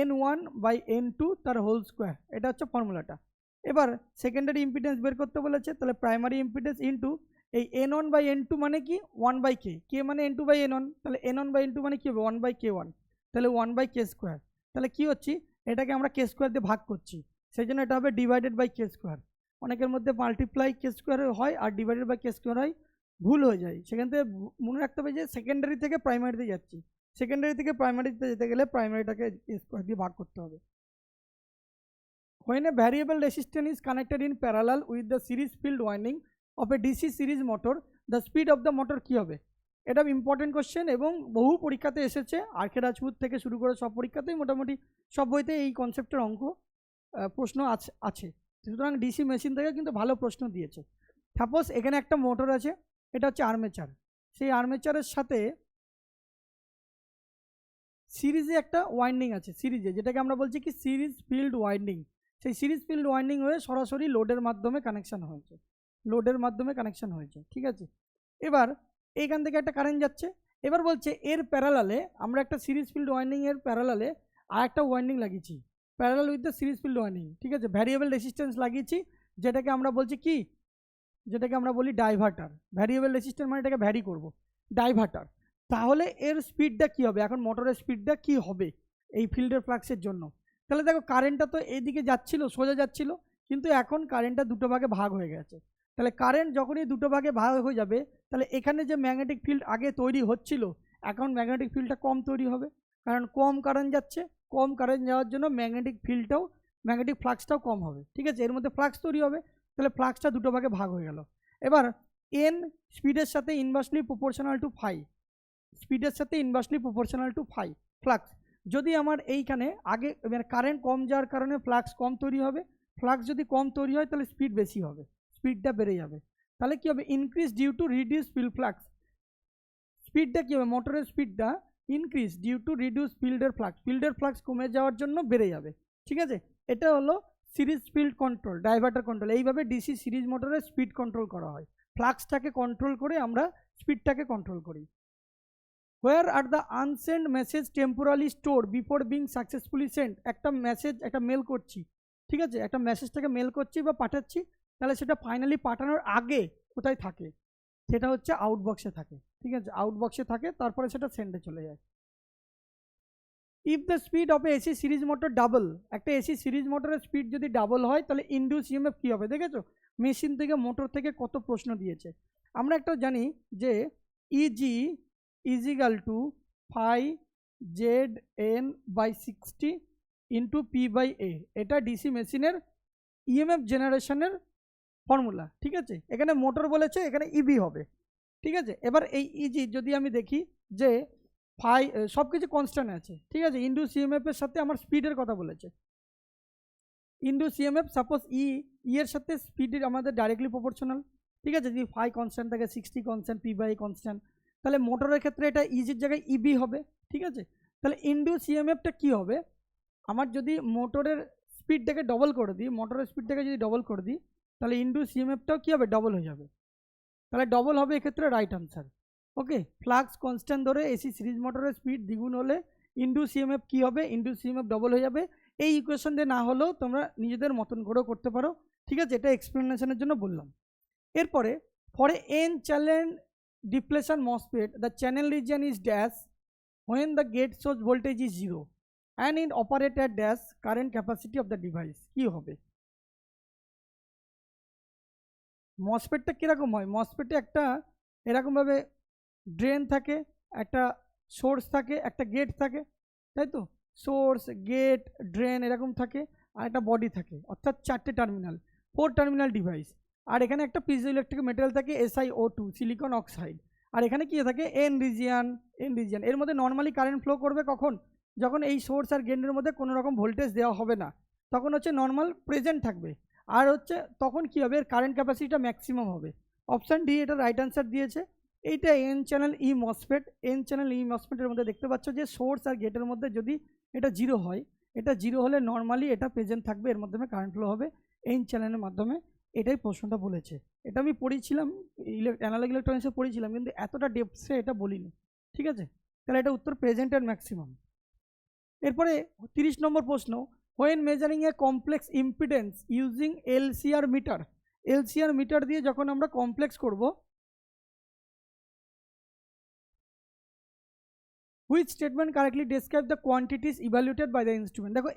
N1/N2 তার হোল স্কোয়ার, এটা হচ্ছে ফর্মুলাটা। এবার সেকেন্ডারি ইম্পিডেন্স বের করতে বলেছে, তাহলে প্রাইমারি ইম্পিডেন্স ইন্টু এই N1/N2 মানে কি 1/K, K মানে N2/N1, তাহলে N1/N2 মানে কি হবে 1/K1, তাহলে 1/K স্কোয়ার। তাহলে কি হচ্ছে, এটাকে আমরা K স্কোয়ার দিয়ে ভাগ করছি, সেই জন্য এটা হবে ডিভাইডেড বাই K স্কোয়ার। অনেকের মধ্যে মাল্টিপ্লাই K স্কোয়ার হয় আর ডিভাইডেড বাই K স্কোয়ার হয়, ভুল হয়ে যায়। সেখান থেকে মনে রাখতে হবে যে সেকেন্ডারি থেকে প্রাইমারিতে যাচ্ছি, সেকেন্ডারি থেকে প্রাইমারিতে যেতে গেলে প্রাইমারিটাকে স্কোয়ার দিয়ে ভাগ করতে হবে। When a variable resistance is connected in parallel with the series field winding of a DC series motor, the speed of the motor কি হবে, এটা ইম্পর্টেন্ট কোশ্চেন এবং বহু পরীক্ষাতে এসেছে, আরকে রাজপুত থেকে শুরু করে সব পরীক্ষাতেই মোটামুটি সব বইতে এই কনসেপ্টের অঙ্ক প্রশ্ন আছে। সুতরাং ডিসি মেশিন থেকে কিন্তু ভালো প্রশ্ন দিয়েছে। সাপোজ এখানে একটা মোটর আছে, এটা হচ্ছে আর্মেচার, সেই আর্মেচারের সাথে সিরিজে একটা ওয়াইন্ডিং আছে, সিরিজে যেটাকে আমরা বলছি কি সিরিজ ফিল্ড ওয়াইন্ডিং। সেই সিরিজ ফিল্ড ওয়াইন্ডিং হয়ে সরাসরি লোডের মাধ্যমে কানেকশান হয়েছে, ঠিক আছে। এবার এইখান থেকে একটা কারেন্ট যাচ্ছে, এবার বলছে এর প্যারালালে আমরা একটা সিরিজ ফিল্ড ওয়াইন্ডিং এর প্যারালালে আর একটা ওয়াইন্ডিং লাগিয়েছি, parallel with the series field winding, ঠিক আছে, ভ্যারিয়েবল রেসিস্ট্যান্স লাগিয়েছি, যেটাকে আমরা বলছি কি, যেটাকে আমরা বলি ডাইভার্টার। ভ্যারিয়েবল রেসিস্ট্যান্স মানে এটাকে ভ্যারি করব, ডাইভার্টার। তাহলে এর স্পিডটা কি হবে, এখন মোটরের স্পিডটা কি হবে এই ফিল্ডের ফ্লাক্সের জন্য। তাহলে দেখো কারেন্টটা তো এইদিকে যাচ্ছিল, সোজা যাচ্ছিল, কিন্তু এখন কারেন্টটা দুটো ভাগে ভাগ হয়ে গেছে। তাহলে কারেন্ট যখনই দুটো ভাগে ভাগ হয়ে যাবে, তাহলে এখানে যে ম্যাগনেটিক ফিল্ড আগে তৈরি হচ্ছিল, এখন ম্যাগনেটিক ফিল্ডটা কম তৈরি হবে। কারণ কম কারেন্ট যাচ্ছে, কম কারেন্ট যাওয়ার জন্য ম্যাগনেটিক ফ্লাক্সটাও কম হবে। ঠিক আছে, এর মধ্যে ফ্লাক্স তৈরি হবে, তাহলে ফ্লাক্সটা দুটো ভাগে ভাগ হয়ে গেল। এবার এন স্পিডের সাথে ইনভার্সলি প্রপোর্শনাল টু ফাই, স্পিডের সাথে inversely proportional to phi flux. যদি আমার এইখানে আগে মানে কারেন্ট কম যাওয়ার কারণে ফ্লাক্স কম তৈরি হবে, ফ্লাক্স যদি কম তৈরি হয় তাহলে স্পিড বেশি হবে, স্পিডটা বেড়ে যাবে। তাহলে কি হবে, increase due to reduce field flux, স্পিডটা কী হবে, মোটরের স্পিডটা ইনক্রিজ ডিউ টু রিডিউস ফিল্ডের ফ্লাক্স কমে যাওয়ার জন্য বেড়ে যাবে। ঠিক আছে, এটা হলো series field control, diverter control. এইভাবে ডিসি সিরিজ মোটরের স্পিড কন্ট্রোল করা হয়, ফ্লাক্সটাকে কন্ট্রোল করে আমরা স্পিডটাকে কন্ট্রোল করি। Where are the unsent message temporally store before being successfully sent, একটা মেসেজ, একটা মেল করছি, ঠিক আছে, একটা মেসেজটাকে মেল করছি বা পাঠাচ্ছি, তাহলে সেটা ফাইনালি পাঠানোর আগে কোথায় থাকে, সেটা হচ্ছে আউটবক্সে থাকে। ঠিক আছে, আউটবক্সে থাকে, তারপরে সেটা সেন্ডে চলে যায়। If the speed of AC series motor double, একটা এসি সিরিজ মোটরের স্পিড যদি ডাবল হয় তাহলে ইনডিউস ইএমএফ কী হবে, দেখেছো মেশিন থেকে মোটর থেকে কত প্রশ্ন দিয়েছে। আমরা একটা জানি যে E equal to phi Z N by 60 into P by A, এটা ডিসি মেশিনের ইএমএফ জেনারেশনের ফর্মুলা। ঠিক আছে, এখানে মোটর বলেছে, এখানে ইবি হবে। ঠিক আছে, এবার এই ইজি যদি আমি দেখি যে ফাই সব কিছু কনস্ট্যান্ট আছে, ঠিক আছে, ইনডিউস ইএমএফ এর সাথে আমার স্পিডের কথা বলেছে। ইনডিউস ইএমএফ সাপোজ এর সাথে স্পিডের আমাদের ডাইরেক্টলি প্রপোর্শনাল। ঠিক আছে, যদি ফাই কনস্ট্যান্ট থাকে, 60 কনস্ট্যান্ট, পি বাই কনস্ট্যান্ট, তাহলে মোটরের ক্ষেত্রে এটা ইজির জায়গায় ইবি হবে। ঠিক আছে, তাহলে ইনডিউস ইএমএফটা কী হবে, আমার যদি মোটরের স্পিডটাকে ডবল করে দিই, মোটরের স্পিডটাকে যদি ডবল করে দিই, তাহলে ইনডিউস ইএমএফটাও কী হবে, ডবল হয়ে যাবে। তাহলে ডবল হবে এক্ষেত্রে রাইট আনসার। ওকে, ফ্লাক্স কনস্ট্যান্ট ধরে এসি সিরিজ মোটরের স্পিড দ্বিগুণ হলে ইনডিউস ইএমএফ কী হবে, ইনডিউস ইএমএফ ডবল হয়ে যাবে। এই ইকুয়েশন দিয়ে না হলেও তোমরা নিজেদের মতন করেও করতে পারো। ঠিক আছে, এটা এক্সপ্লেনেশনের জন্য বললাম। এরপরে for N channel depletion MOSFET the channel region is dash when the gate source voltage is 0 and in operator dash current capacity of the device, কি হবে, মসফেটটা কীরকম হয়, মসফেটে একটা এরকমভাবে ড্রেন থাকে, একটা সোর্স থাকে, একটা গেট থাকে, তাই তো, সোর্স গেট ড্রেন এরকম থাকে, আর একটা বডি থাকে, অর্থাৎ 4টে টার্মিনাল, 4 টার্মিনাল ডিভাইস। আর এখানে একটা পিজো ইলেকট্রিক মেটেরিয়াল থাকে SiO2 সিলিকন অক্সাইড। আর এখানে কি থাকে, এন রিজিয়ান। এর মধ্যে নর্মালি কারেন্ট ফ্লো করবে কখন, যখন এই সোর্স আর গেটের মধ্যে কোনো রকম ভোল্টেজ দেওয়া হবে না, তখন হচ্ছে নর্মাল প্রেজেন্ট থাকবে। আর হচ্ছে তখন কি হবে, এর কারেন্ট ক্যাপাসিটিটা ম্যাক্সিমাম হবে। অপশান ডি এটা রাইট আনসার দিয়েছে। এইটা এন চ্যানেল ই মসফেট। এন চ্যানেল ই মসফেটের মধ্যে দেখতে পাচ্ছ যে সোর্স আর গেটের মধ্যে যদি এটা 0 হয়, এটা 0 হলে নর্মালি এটা প্রেজেন্ট থাকবে, এর মাধ্যমে কারেন্ট ফ্লো হবে এন চ্যানেলের মাধ্যমে। এটাই প্রশ্নটা বলেছে, এটা আমি পড়েছিলাম অ্যানালগ ইলেকট্রনিক্সে পড়েছিলাম, কিন্তু এতটা ডেপথে এটা বলিনি। ঠিক আছে, তাহলে এটা উত্তর প্রেজেন্ট আর ম্যাক্সিমাম। এরপরে 30 নম্বর প্রশ্ন, when measuring a complex impedance using LCR meter, LCR meter দিয়ে যখন আমরা কমপ্লেক্স করব, which statement correctly describe the quantities evaluated by the instrument. দেখো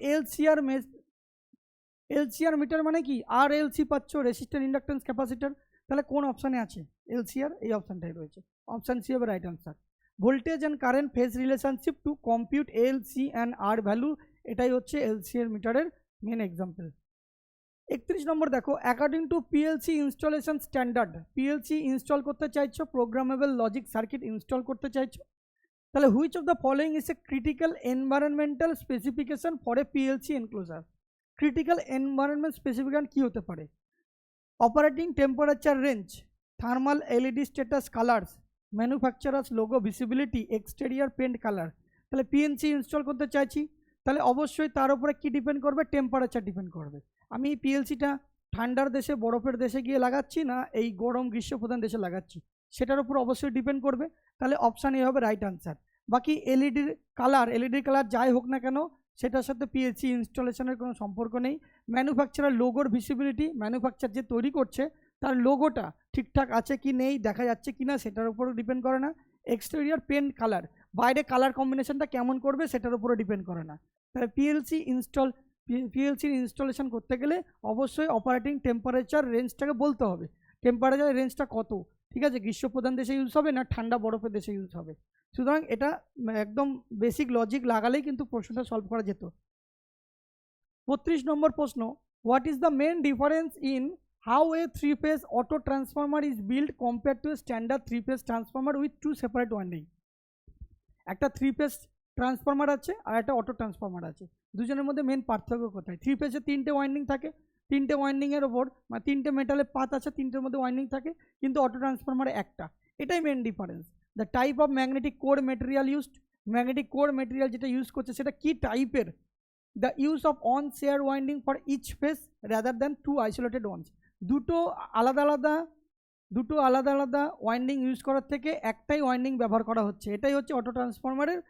এলসিআর মিটার মানে কি, আর এলসি পাচ্ছ, রেজিস্ট্যান্স ইন্ডাকটেন্স ক্যাপাসিটর, তাহলে কোন অপশানে আছে এলসিআর, এই অপশানটাই রয়েছে, অপশান সি হবে right answer. Voltage and current phase relationship to compute LC and R value, এটাই হচ্ছে এলসিআর মিটারের মেন এক্সাম্পল। 31 নম্বর দেখো, according to PLC installation standard, PLC install করতে চাইছো, প্রোগ্রামেবল লজিক সার্কিট ইনস্টল করতে চাইছো, তাহলে which of the following is a critical environmental specification for a PLC enclosure. Critical environment specification কী হতে পারে, operating temperature range, thermal LED status colours, manufacturers logo visibility, exterior paint colour. তাহলে PLC install করতে চাইছি, তাহলে অবশ্যই তার উপরে কি ডিপেন্ড করবে, টেম্পারেচার ডিপেন্ড করবে। আমি এই পিএলসিটা ঠান্ডার দেশে বরফের দেশে গিয়ে লাগাচ্ছি না এই গরম গ্রীষ্মপ্রধান দেশে লাগাচ্ছি, সেটার উপর অবশ্যই ডিপেন্ড করবে। তাহলে অপশান এ হবে রাইট আনসার। বাকি এলইডির কালার যাই হোক না কেন, সেটার সাথে পিএলসি ইনস্টলেশনের কোনো সম্পর্ক নেই। ম্যানুফ্যাকচারার লোগোর ভিজিবিলিটি, ম্যানুফ্যাকচার যে তৈরি করছে তার লোগোটা ঠিকঠাক আছে কি নেই, দেখা যাচ্ছে কি না, সেটার উপরও ডিপেন্ড করে না। এক্সটেরিয়ার পেন্ট কালার, বাইরে কালার কম্বিনেশনটা কেমন করবে সেটার উপরে ডিপেন্ড করে না। তাহলে পিএলসির ইনস্টলেশন করতে গেলে অবশ্যই অপারেটিং টেম্পারেচার রেঞ্জটাকে বলতে হবে। টেম্পারেচার রেঞ্জটা কত, ঠিক আছে, গ্রীষ্মপ্রধান দেশে ইউজ হবে না ঠান্ডা বরফের দেশে ইউজ হবে। সুতরাং এটা একদম বেসিক লজিক লাগালেই কিন্তু প্রশ্নটা সলভ করা যেত। 32 নম্বর প্রশ্ন, what is the main difference in how a 3-phase auto transformer is build compare to standard 3-phase transformer with 2 separate winding. একটা 3-phase ট্রান্সফরমার আছে আর একটা অটো ট্রান্সফরমার আছে, দুজনের মধ্যে মেন পার্থক্য কোথায়? 3-phase 3টে ওয়াইন্ডিং থাকে, 3টে ওয়াইন্ডিংয়ের ওপর মানে 3টে মেটালের পাত আছে, 3টের মধ্যে ওয়াইন্ডিং থাকে, কিন্তু অটো ট্রান্সফরমারে একটা, এটাই main difference. The type of magnetic core material used, magnetic core material যেটা ইউজ করছে সেটা কি টাইপের, the use of on share winding for each phase rather than 2 isolated ones, দুটো আলাদা আলাদা ওয়াইন্ডিং ইউজ করার থেকে একটাই ওয়াইন্ডিং ব্যবহার করা হচ্ছে, এটাই হচ্ছে অটো ট্রান্সফরমারের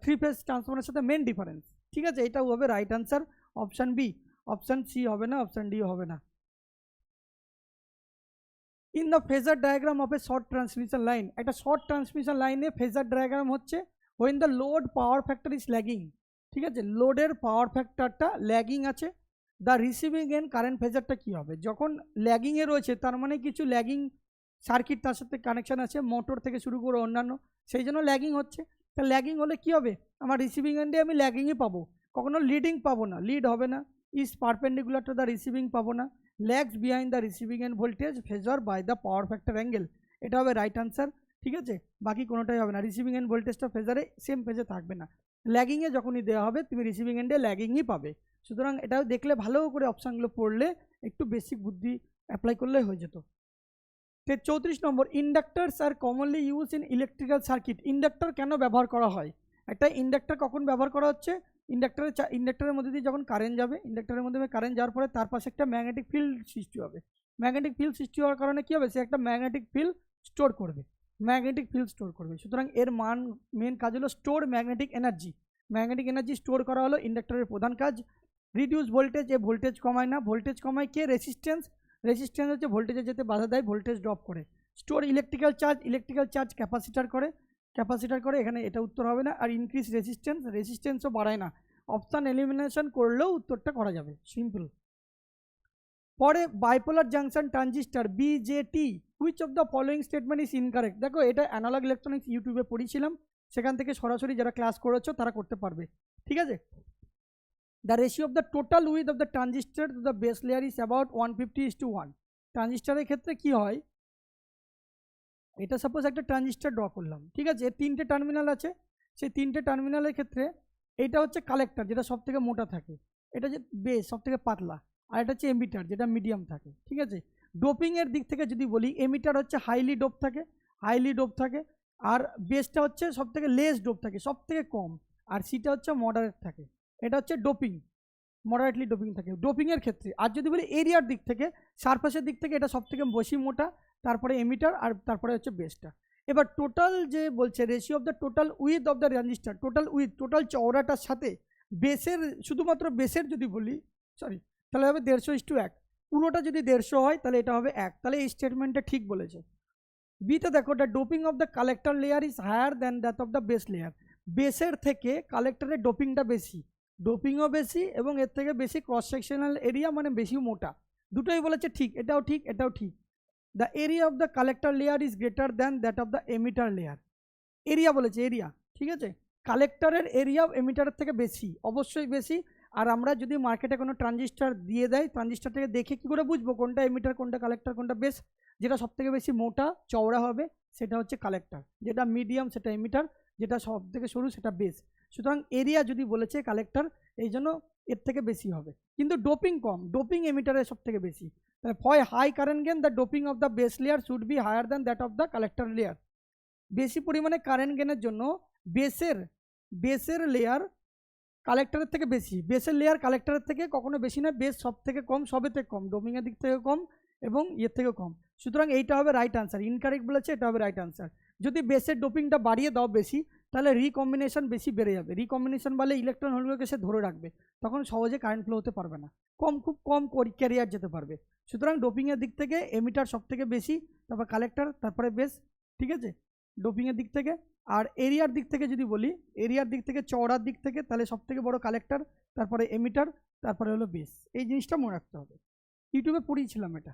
3-phase ট্রান্সফরমারের সাথে মেন ডিফারেন্স। ঠিক আছে, এটাও হবে right answer, option B. Option C হবে না, অপশান ডি হবে না। In the phasor diagram of a short transmission line, একটা শর্ট ট্রান্সমিশন লাইনে ফেজার ডায়াগ্রাম হচ্ছে when the load power factor is lagging, ঠিক আছে, লোডের পাওয়ার ফ্যাক্টরটা ল্যাগিং আছে, দ্য রিসিভিং এন্ড কারেন্ট ফেজারটা কী হবে? যখন ল্যাগিংয়ে রয়েছে তার মানে কিছু ল্যাগিং সার্কিট তার সাথে কানেকশান আছে, মোটর থেকে শুরু করে অন্যান্য, সেই জন্য ল্যাগিং হচ্ছে। তা ল্যাগিং হলে কী হবে? আমার রিসিভিং এন্ডে আমি ল্যাগিংই পাবো, কখনো লিডিং পাবো না, লিড হবে না, is perpendicular to the receiving পাবো না, lags behind the receiving end voltage phasor by the power factor angle, এটা হবে রাইট আনসার। ঠিক আছে, বাকি কোনোটাই হবে না, রিসিভিং এন্ড ভোল্টেজটা ফেজারে সেম পেজে থাকবে না, ল্যাগিংয়ে যখনই দেওয়া হবে তুমি রিসিভিং এন্ডে ল্যাগিংই পাবে। সুতরাং এটাও দেখলে ভালো করে অপশানগুলো পড়লে একটু বেসিক বুদ্ধি অ্যাপ্লাই করলে হয়ে যেত। 34 নম্বর, inductors are commonly use in electrical circuit, inductor কেন ব্যবহার করা হয়? একটা ইন্ডাক্টর কখন ব্যবহার করা হচ্ছে? ইন্ডাক্টরের মধ্যে দিয়ে যখন কারেন্ট যাবে, ইন্ডাক্টরের মধ্যে কারেন্ট যাওয়ার পরে তার পাশে একটা ম্যাগনেটিক ফিল্ড সৃষ্টি হবে, ম্যাগনেটিক ফিল্ড সৃষ্টি হওয়ার কারণে কী হবে? সে একটা ম্যাগনেটিক ফিল্ড স্টোর করবে, সুতরাং এর মেন কাজ হলো স্টোর ম্যাগনেটিক এনার্জি স্টোর করা হলো ইন্ডাক্টরের প্রধান কাজ। রিডিউস ভোল্টেজ, এ ভোল্টেজ কমায় না, ভোল্টেজ কমায় কে? রেসিস্ট্যান্স হচ্ছে ভোল্টেজে যেতে বাধা দেয়, ভোল্টেজ ড্রপ করে। স্টোর ইলেকট্রিক্যাল চার্জ ক্যাপাসিটার করে, এখানে এটা উত্তর হবে না। আর ইনক্রিজ রেসিস্ট্যান্সও বাড়ায় না, অপশান এলিমিনেশন করলেও উত্তরটা করা যাবে, সিম্পল। পরে bipolar junction transistor BJD, which of the following statement is incorrect? দেখো এটা অ্যানালগ ইলেকট্রনিক্স ইউটিউবে পড়িয়েছিলাম, সেখান থেকে সরাসরি যারা ক্লাস করেছো তারা করতে পারবে। ঠিক আছে, the ratio of the total width of the transistor to the base layer is about 150:1। ট্রানজিস্টারের ক্ষেত্রে কি হয়, এটা সাপোজ একটা ট্রানজিস্টার ড্র করলাম, ঠিক আছে, এর 3টে টার্মিনাল আছে, সেই 3টে টার্মিনালের ক্ষেত্রে এইটা হচ্ছে কালেক্টর যেটা সব থেকে মোটা থাকে, এটা যে বেস সব থেকে পাতলা, আর এটা হচ্ছে এমিটার যেটা মিডিয়াম থাকে। ঠিক আছে, ডোপিংয়ের দিক থেকে যদি বলি, এমিটার হচ্ছে হাইলি ডোপ থাকে, আর বেসটা হচ্ছে সব থেকে লেস ডোপ থাকে, সব থেকে কম, আর সিটা হচ্ছে মডারেট থাকে, এটা হচ্ছে মডারেটলি ডোপিং থাকে ডোপিংয়ের ক্ষেত্রে। আর যদি বলি এরিয়ার দিক থেকে, সারফেসের দিক থেকে এটা সব থেকে বেশি মোটা, তারপরে এমিটার, আর তারপরে হচ্ছে বেসটা। এবার টোটাল যে বলছে ratio of the total width of the transistor, total চওড়াটার সাথে বেসের, শুধুমাত্র বেসের যদি বলি, তাহলে হবে 150:1, পুরোটা যদি 150 হয় তাহলে এটা হবে 1, তাহলে এই স্টেটমেন্টটা ঠিক বলেছে। বিতে দেখো, the doping of the collector layer is higher than that of the base layer, বেসের থেকে কালেক্টরের ডোপিংটা বেশি, ডোপিংও বেশি এবং এর থেকে বেশি ক্রস সেকশনাল এরিয়া মানে বেশি মোটা, দুটোই বলেছে ঠিক, এটাও ঠিক। The area of the collector layer is greater than that of the emitter layer, area বলেছে, এরিয়া, ঠিক আছে, কালেক্টরের এরিয়া এমিটারের থেকে বেশি, অবশ্যই বেশি। আর আমরা যদি মার্কেটে কোনো ট্রানজিস্টার দিয়ে দেয়, ট্রানজিস্টারটাকে দেখে কী করে বুঝবো কোনটা এমিটার, কোনটা কালেক্টর, কোনটা বেস? যেটা সব থেকে বেশি মোটা চওড়া হবে সেটা হচ্ছে কালেক্টর, যেটা মিডিয়াম সেটা এমিটার, যেটা সব থেকে সরু সেটা বেস। সুতরাং এরিয়া যদি বলেছে কালেক্টর, এই জন্য এর থেকে বেশি হবে, কিন্তু ডোপিং কম, ডোপিং এমিটারের সব থেকে বেশি। তাহলে for high current gain the doping of the base layer should be higher than that of the collector layer. বেশি পরিমাণে কারেন্ট গেনের জন্য বেসের লেয়ার কালেক্টরের থেকে বেশি, বেসের লেয়ার কালেক্টরের থেকে কখনো বেশি না, বেস সব থেকে কম, সবেতে কম, ডোপিংয়ের দিক থেকে কম এবং ইয়ের থেকে কম। সুতরাং এইটা হবে রাইট আনসার, ইনকারেক্ট বলেছে, এটা হবে রাইট আনসার। যদি বেসের ডোপিংটা বাড়িয়ে দাও বেশি, তাহলে রিকম্বিনেশন বেশি বেড়ে যাবে, রিকম্বিনেশন বলে ইলেকট্রন হোলগুলোকে সে ধরে রাখবে, তখন সহজে কারেন্ট ফ্লো হতে পারবে না, খুব কম ক্যারিয়ার যেতে পারবে। সুতরাং ডোপিংয়ের দিক থেকে এমিটার সব থেকে বেশি, তারপর কালেক্টর, তারপরে বেস, ঠিক আছে, ডোপিংয়ের দিক থেকে। আর এরিয়ার দিক থেকে যদি বলি, এরিয়ার দিক থেকে চওড়ার দিক থেকে, তাহলে সব থেকে বড় কালেক্টর, তারপরে এমিটার, তারপরে হলো বেস। এই জিনিসটা মনে রাখতে হবে, ইউটিউবে পড়িয়েছিলাম এটা।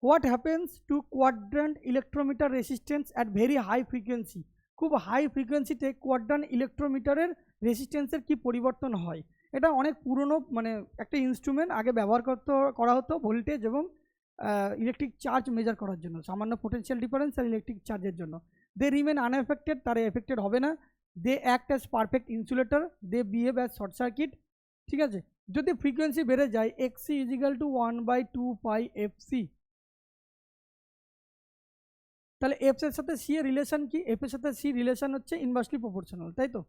What happens to quadrant electrometer resistance at very high frequency? খুব হাই ফ্রিকোয়েন্সিতে কোয়াড্রান্ট ইলেকট্রোমিটারের রেসিস্ট্যান্সের কি পরিবর্তন হয়? এটা অনেক পুরনো মানে একটা ইনস্ট্রুমেন্ট, আগে ব্যবহার করা হতো ভোল্টেজ এবং ইলেকট্রিক চার্জ মেজার করার জন্য, সামান্য পোটেনশিয়াল ডিফারেন্স আর ইলেকট্রিক চার্জের জন্য। দে রিমেন আনএফেক্টেড, তারা এফেক্টেড হবে না। They act as perfect insulator, they behave as short circuit. ঠিক আছে, যদি ফ্রিকোয়েন্সি বেড়ে যায় XC is equal to 1/2 pi FC, তাহলে এফ এর সাথে সি এর রিলেশন কি? এফ এর সাথে সি রিলেশন হচ্ছে ইনভার্সলি প্রপোর্শনাল, তাই তো?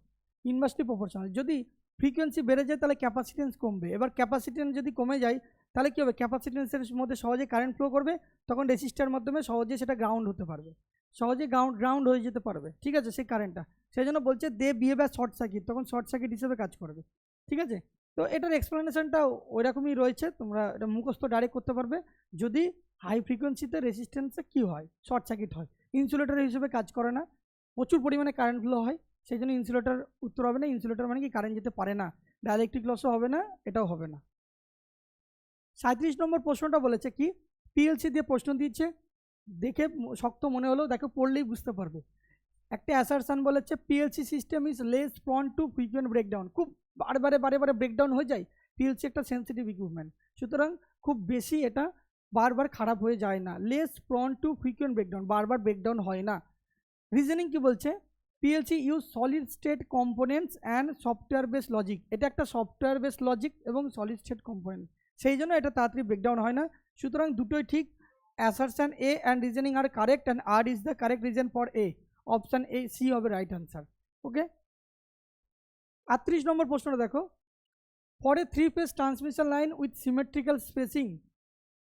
Inversely proportional. যদি ফ্রিকোয়েন্সি বেড়ে যায় তাহলে ক্যাপাসিটেন্স কমবে। এবার ক্যাপাসিটেন্স যদি কমে যায় তাহলে কী হবে? ক্যাপাসিটেন্সের মধ্যে সহজে কারেন্ট ফ্লো করবে, তখন রেজিস্টার মাধ্যমে সহজে সেটা গ্রাউন্ড হতে পারবে, সহজে গ্রাউন্ড হয়ে যেতে পারবে। ঠিক আছে, সেই কারেন্টটা, সেই জন্য বলছে দে বিহেভ অ্যাজ শর্ট সার্কিট, তখন শর্ট সার্কিট হিসেবে কাজ করবে। ঠিক আছে, তো এটার এক্সপ্লেনেশনটা ওইরকমই রয়েছে, তোমরা এটা মুখস্থ ডাইরেক্ট করতে পারবে। যদি হাই ফ্রিকোয়েন্সিতে রেজিস্ট্যান্সে কী হয়? শর্ট সার্কিট হয়, ইনসুলেটর হিসেবে কাজ করে না, প্রচুর পরিমাণে কারেন্ট ফ্লো হয়, সেই জন্য ইনসুলেটর উত্তর হবে না। ইনসুলেটর মানে কি? কারেন্ট যেতে পারে না, ডাইলেকট্রিক লসও হবে না, এটাও হবে না। 37 নম্বর প্রশ্নটা বলেছে কি? পিএলসি দিয়ে প্রশ্ন দিচ্ছে, দেখে শক্ত মনে হলো, দেখো পড়লেই বুঝতে পারবে। একটা অ্যাসারশন বলেছে PLC system is less prone to frequent breakdown. খুব বারে ব্রেকডাউন হয়ে যায়, পিএলসি একটা সেন্সিটিভ ইকুইপমেন্ট, সুতরাং খুব বেশি এটা বারবার খারাপ হয়ে যায় না। Less prone to frequent breakdown, বারবার ব্রেকডাউন হয় না। রিজনিং কি বলছে? PLC use solid state components and software base logic. এটা একটা সফটওয়্যার বেস লজিক এবং সলিড স্টেট কম্পোনেন্ট, সেই জন্য এটা তাড়াতাড়ি ব্রেকডাউন হয় না। সুতরাং দুটোই ঠিক। Assertion A and reasoning are correct and R is the correct reason for A. Option A C হবে রাইট আনসার। ওকে, 38 নম্বর প্রশ্নটা দেখো। For a 3-phase transmission line with symmetrical spacing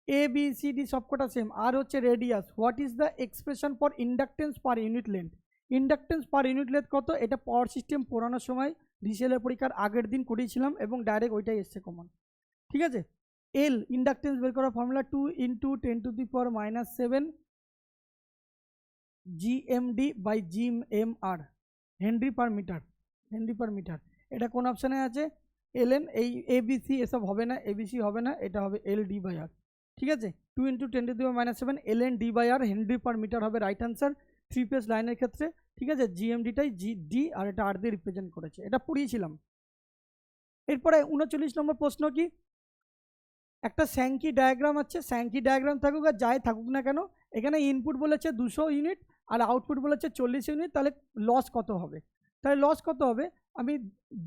A B C D সবকটা same, R হচ্ছে radius, what is the expression for inductance per unit length? Inductance per unit length কত? এটা power system পড়ানোর সময় ডিসিএলের পরীক্ষার আগের দিন করিয়েছিলাম এবং ডাইরেক্ট ওইটাই এসছে কমন। ঠিক আছে, এল ইন্ডাকটেন্স বের করার formula 2 × 10⁻⁷ GMD by GMR, henry per metre. এটা কোন অপশানে আছে? এলএন। এই এবিসি এসব হবে না, এবিসি হবে না, এটা হবে LD/R। ঠিক আছে, 2 × 10⁻⁷ LN/R, হেনরি পার মিটার হবে রাইট আনসার 3-phase লাইনের ক্ষেত্রে। ঠিক আছে, জিএমডিটাই ডি আর এটা আর দিয়ে রিপ্রেজেন্ট করেছে, এটা পড়িয়েছিলাম। এরপরে 39 নম্বর প্রশ্ন কি? একটা স্যাঙ্কি ডায়াগ্রাম আছে, স্যাঙ্কি ডায়াগ্রাম থাকুক আর যাই থাকুক না কেন, এখানে ইনপুট বলেছে 200 ইউনিট আর আউটপুট বলেছে 40 ইউনিট, তাহলে লস কত হবে? তাহলে লস কত হবে? আমি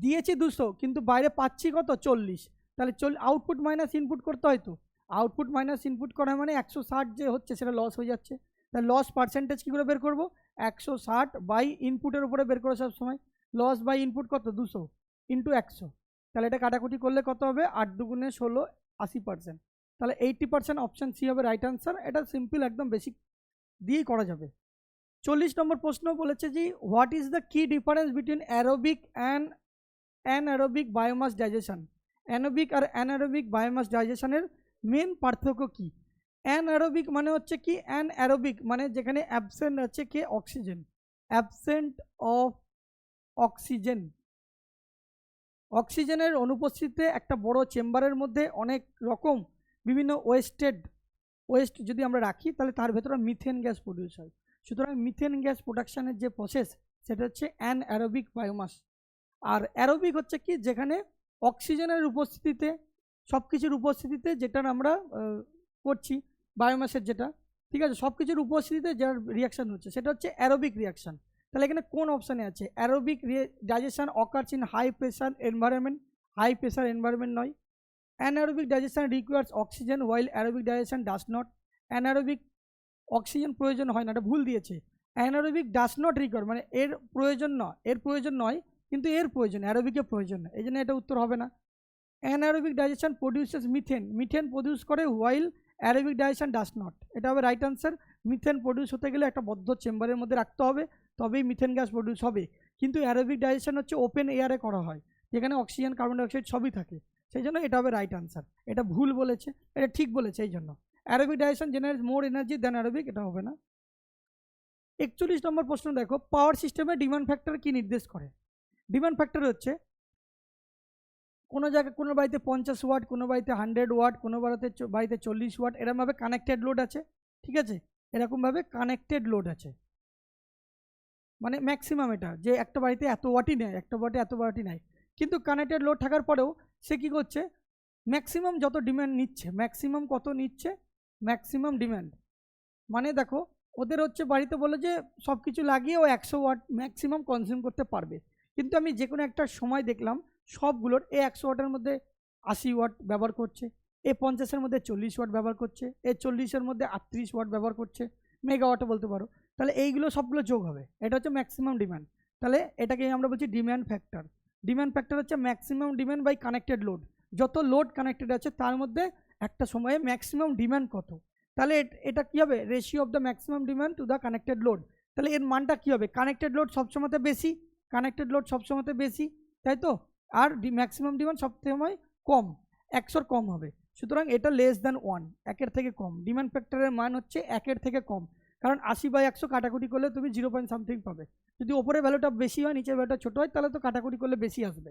দিয়েছি 200 কিন্তু বাইরে পাচ্ছি কত? 40, তাহলে আউটপুট মাইনাস ইনপুট করতে হয়, তো আউটপুট মাইনাস ইনপুট করা মানে 160 যে হচ্ছে সেটা লস হয়ে যাচ্ছে। তাহলে লস পার্সেন্টেজ কী করে বের করবো? 160 বাই ইনপুটের উপরে বের করে সবসময়। লস বাই ইনপুট কত? 200 ইন্টু 100, তাহলে এটা কাটাকুটি করলে কত হবে? 8 × 16 80%, তাহলে 80% অপশান সি হবে রাইট আনসার। এটা সিম্পল একদম বেসিক দিয়েই করা যাবে। 40 নম্বর প্রশ্ন বলেছে যে what is the key difference between aerobic and anaerobic biomass digestion? Aerobic আর অ্যানারোবিক বায়োমাস ডাইজেশনের মেন পার্থক্য কি? অ্যানঅ্যারোবিক মানে হচ্ছে কি? অ্যানঅ্যারোবিক মানে যেখানে অ্যাবসেন্ট আছে কে? Oxygen, absent of oxygen. অক্সিজেনের অনুপস্থিতিতে একটা বড় চেম্বারের মধ্যে অনেক রকম বিভিন্ন ওয়েস্ট যদি আমরা রাখি তাহলে তার ভেতরে মিথেন গ্যাস প্রডিউস হয়। সুতরাং মিথেন গ্যাস প্রোডাকশানের যে প্রসেস সেটা হচ্ছে অ্যানঅ্যারোবিক বায়োমাস। আর অ্যারোবিক হচ্ছে কি? যেখানে অক্সিজেনের উপস্থিতিতে, সব কিছুর উপস্থিতিতে যেটার আমরা করছি বায়োমাসের যেটা, ঠিক আছে, সব কিছুর উপস্থিতিতে যার রিয়াকশান হচ্ছে সেটা হচ্ছে অ্যারোবিক রিয়াকশান। তাহলে এখানে কোন অপশানে আছে? Aerobic digestion occurs in high pressure environment, high pressure environment নয়। Anaerobic digestion requires oxygen while aerobic digestion does not. Anaerobic oxygen প্রয়োজন হয় না, এটা ভুল দিয়েছে। অ্যানারোবিক ডাস নট রিকোয়ার মানে এর প্রয়োজন নয় কিন্তু এর প্রয়োজন, অ্যারোবিকের প্রয়োজন নয়, এই জন্য এটা উত্তর হবে না। Anaerobic digestion produces methane produce করে while aerobic digestion does not, এটা হবে রাইট আনসার। মিথেন প্রডিউস হতে গেলে একটা বদ্ধ চেম্বারের মধ্যে রাখতে হবে, তবেই মিথেন গ্যাস প্রডিউস হবে। কিন্তু অ্যারোবিক ডাইজেশন হচ্ছে ওপেন এয়ারে করা হয়, যেখানে অক্সিজেন কার্বন ডাইঅক্সাইড সবই থাকে, সেই জন্য এটা হবে রাইট আনসার। এটা ভুল বলেছে, এটা ঠিক বলেছে, এই জন্য aerobic digestion generate more energy than aerobic, এটা হবে না। 41 নম্বর প্রশ্ন দেখো, পাওয়ার সিস্টেমে ডিমান্ড ফ্যাক্টর কি নির্দেশ করে? ডিমান্ড ফ্যাক্টর হচ্ছে কোনো জায়গায় কোনো বাড়িতে 50 ওয়াট, কোনো বাড়িতে 100 ওয়াট, কোনো বাড়িতে 40 ওয়াট, এরকমভাবে কানেক্টেড লোড আছে। ঠিক আছে, এরকমভাবে কানেক্টেড লোড আছে, মানে ম্যাক্সিমাম এটা যে একটা বাড়িতে এত ওয়াটই নেয়, একটা বাড়িতে এত ওয়াটই নেয়। কিন্তু কানেক্টেড লোড থাকার পরেও সে কী করছে, ম্যাক্সিমাম যত ডিম্যান্ড নিচ্ছে, ম্যাক্সিমাম কত নিচ্ছে, ম্যাক্সিমাম ডিম্যান্ড, মানে দেখো ওদের হচ্ছে বাড়িতে বলে যে সব কিছু লাগিয়ে ও 100 ওয়াট ম্যাক্সিমাম কনজিউম করতে পারবে। কিন্তু আমি যে কোনো একটা সময় দেখলাম সবগুলোর এ 100 ওয়াটের মধ্যে 80 ওয়াট ব্যবহার করছে, এ 50-এর মধ্যে 40 ওয়াট ব্যবহার করছে, এ 40-এর মধ্যে 38 ওয়াট ব্যবহার করছে, মেগাওয়াটও বলতে পারো। তাহলে এইগুলো সবগুলো যোগ হবে, এটা হচ্ছে ম্যাক্সিমাম ডিম্যান্ড। তাহলে এটাকে আমরা বলছি ডিম্যান্ড ফ্যাক্টর। ডিম্যান্ড ফ্যাক্টর হচ্ছে maximum demand by connected load. যত লোড কানেক্টেড আছে তার মধ্যে একটা সময়ে ম্যাক্সিমাম ডিম্যান্ড কত, তাহলে এটা কী হবে, ratio of the maximum demand to the connected load. তাহলে এর মানটা কী হবে, কানেক্টেড লোড সবসময়তে বেশি, কানেক্টেড লোড সবসময়তে বেশি, তাই তো, আর ম্যাক্সিমাম ডিম্যান্ড সবসময় কম, 100-র কম হবে। সুতরাং এটা লেস দ্যান 1, 1-এর থেকে কম। ডিম্যান্ড ফ্যাক্টরের মান হচ্ছে 1-এর থেকে কম, কারণ 80/100 কাটাকুটি করলে তুমি 0 পয়েন্ট সামথিং পাবে। যদি ওপরের ভ্যালুটা বেশি হয় নিচের ভ্যালুটা ছোটো হয় তাহলে তো কাটাকুটি করলে বেশি আসবে।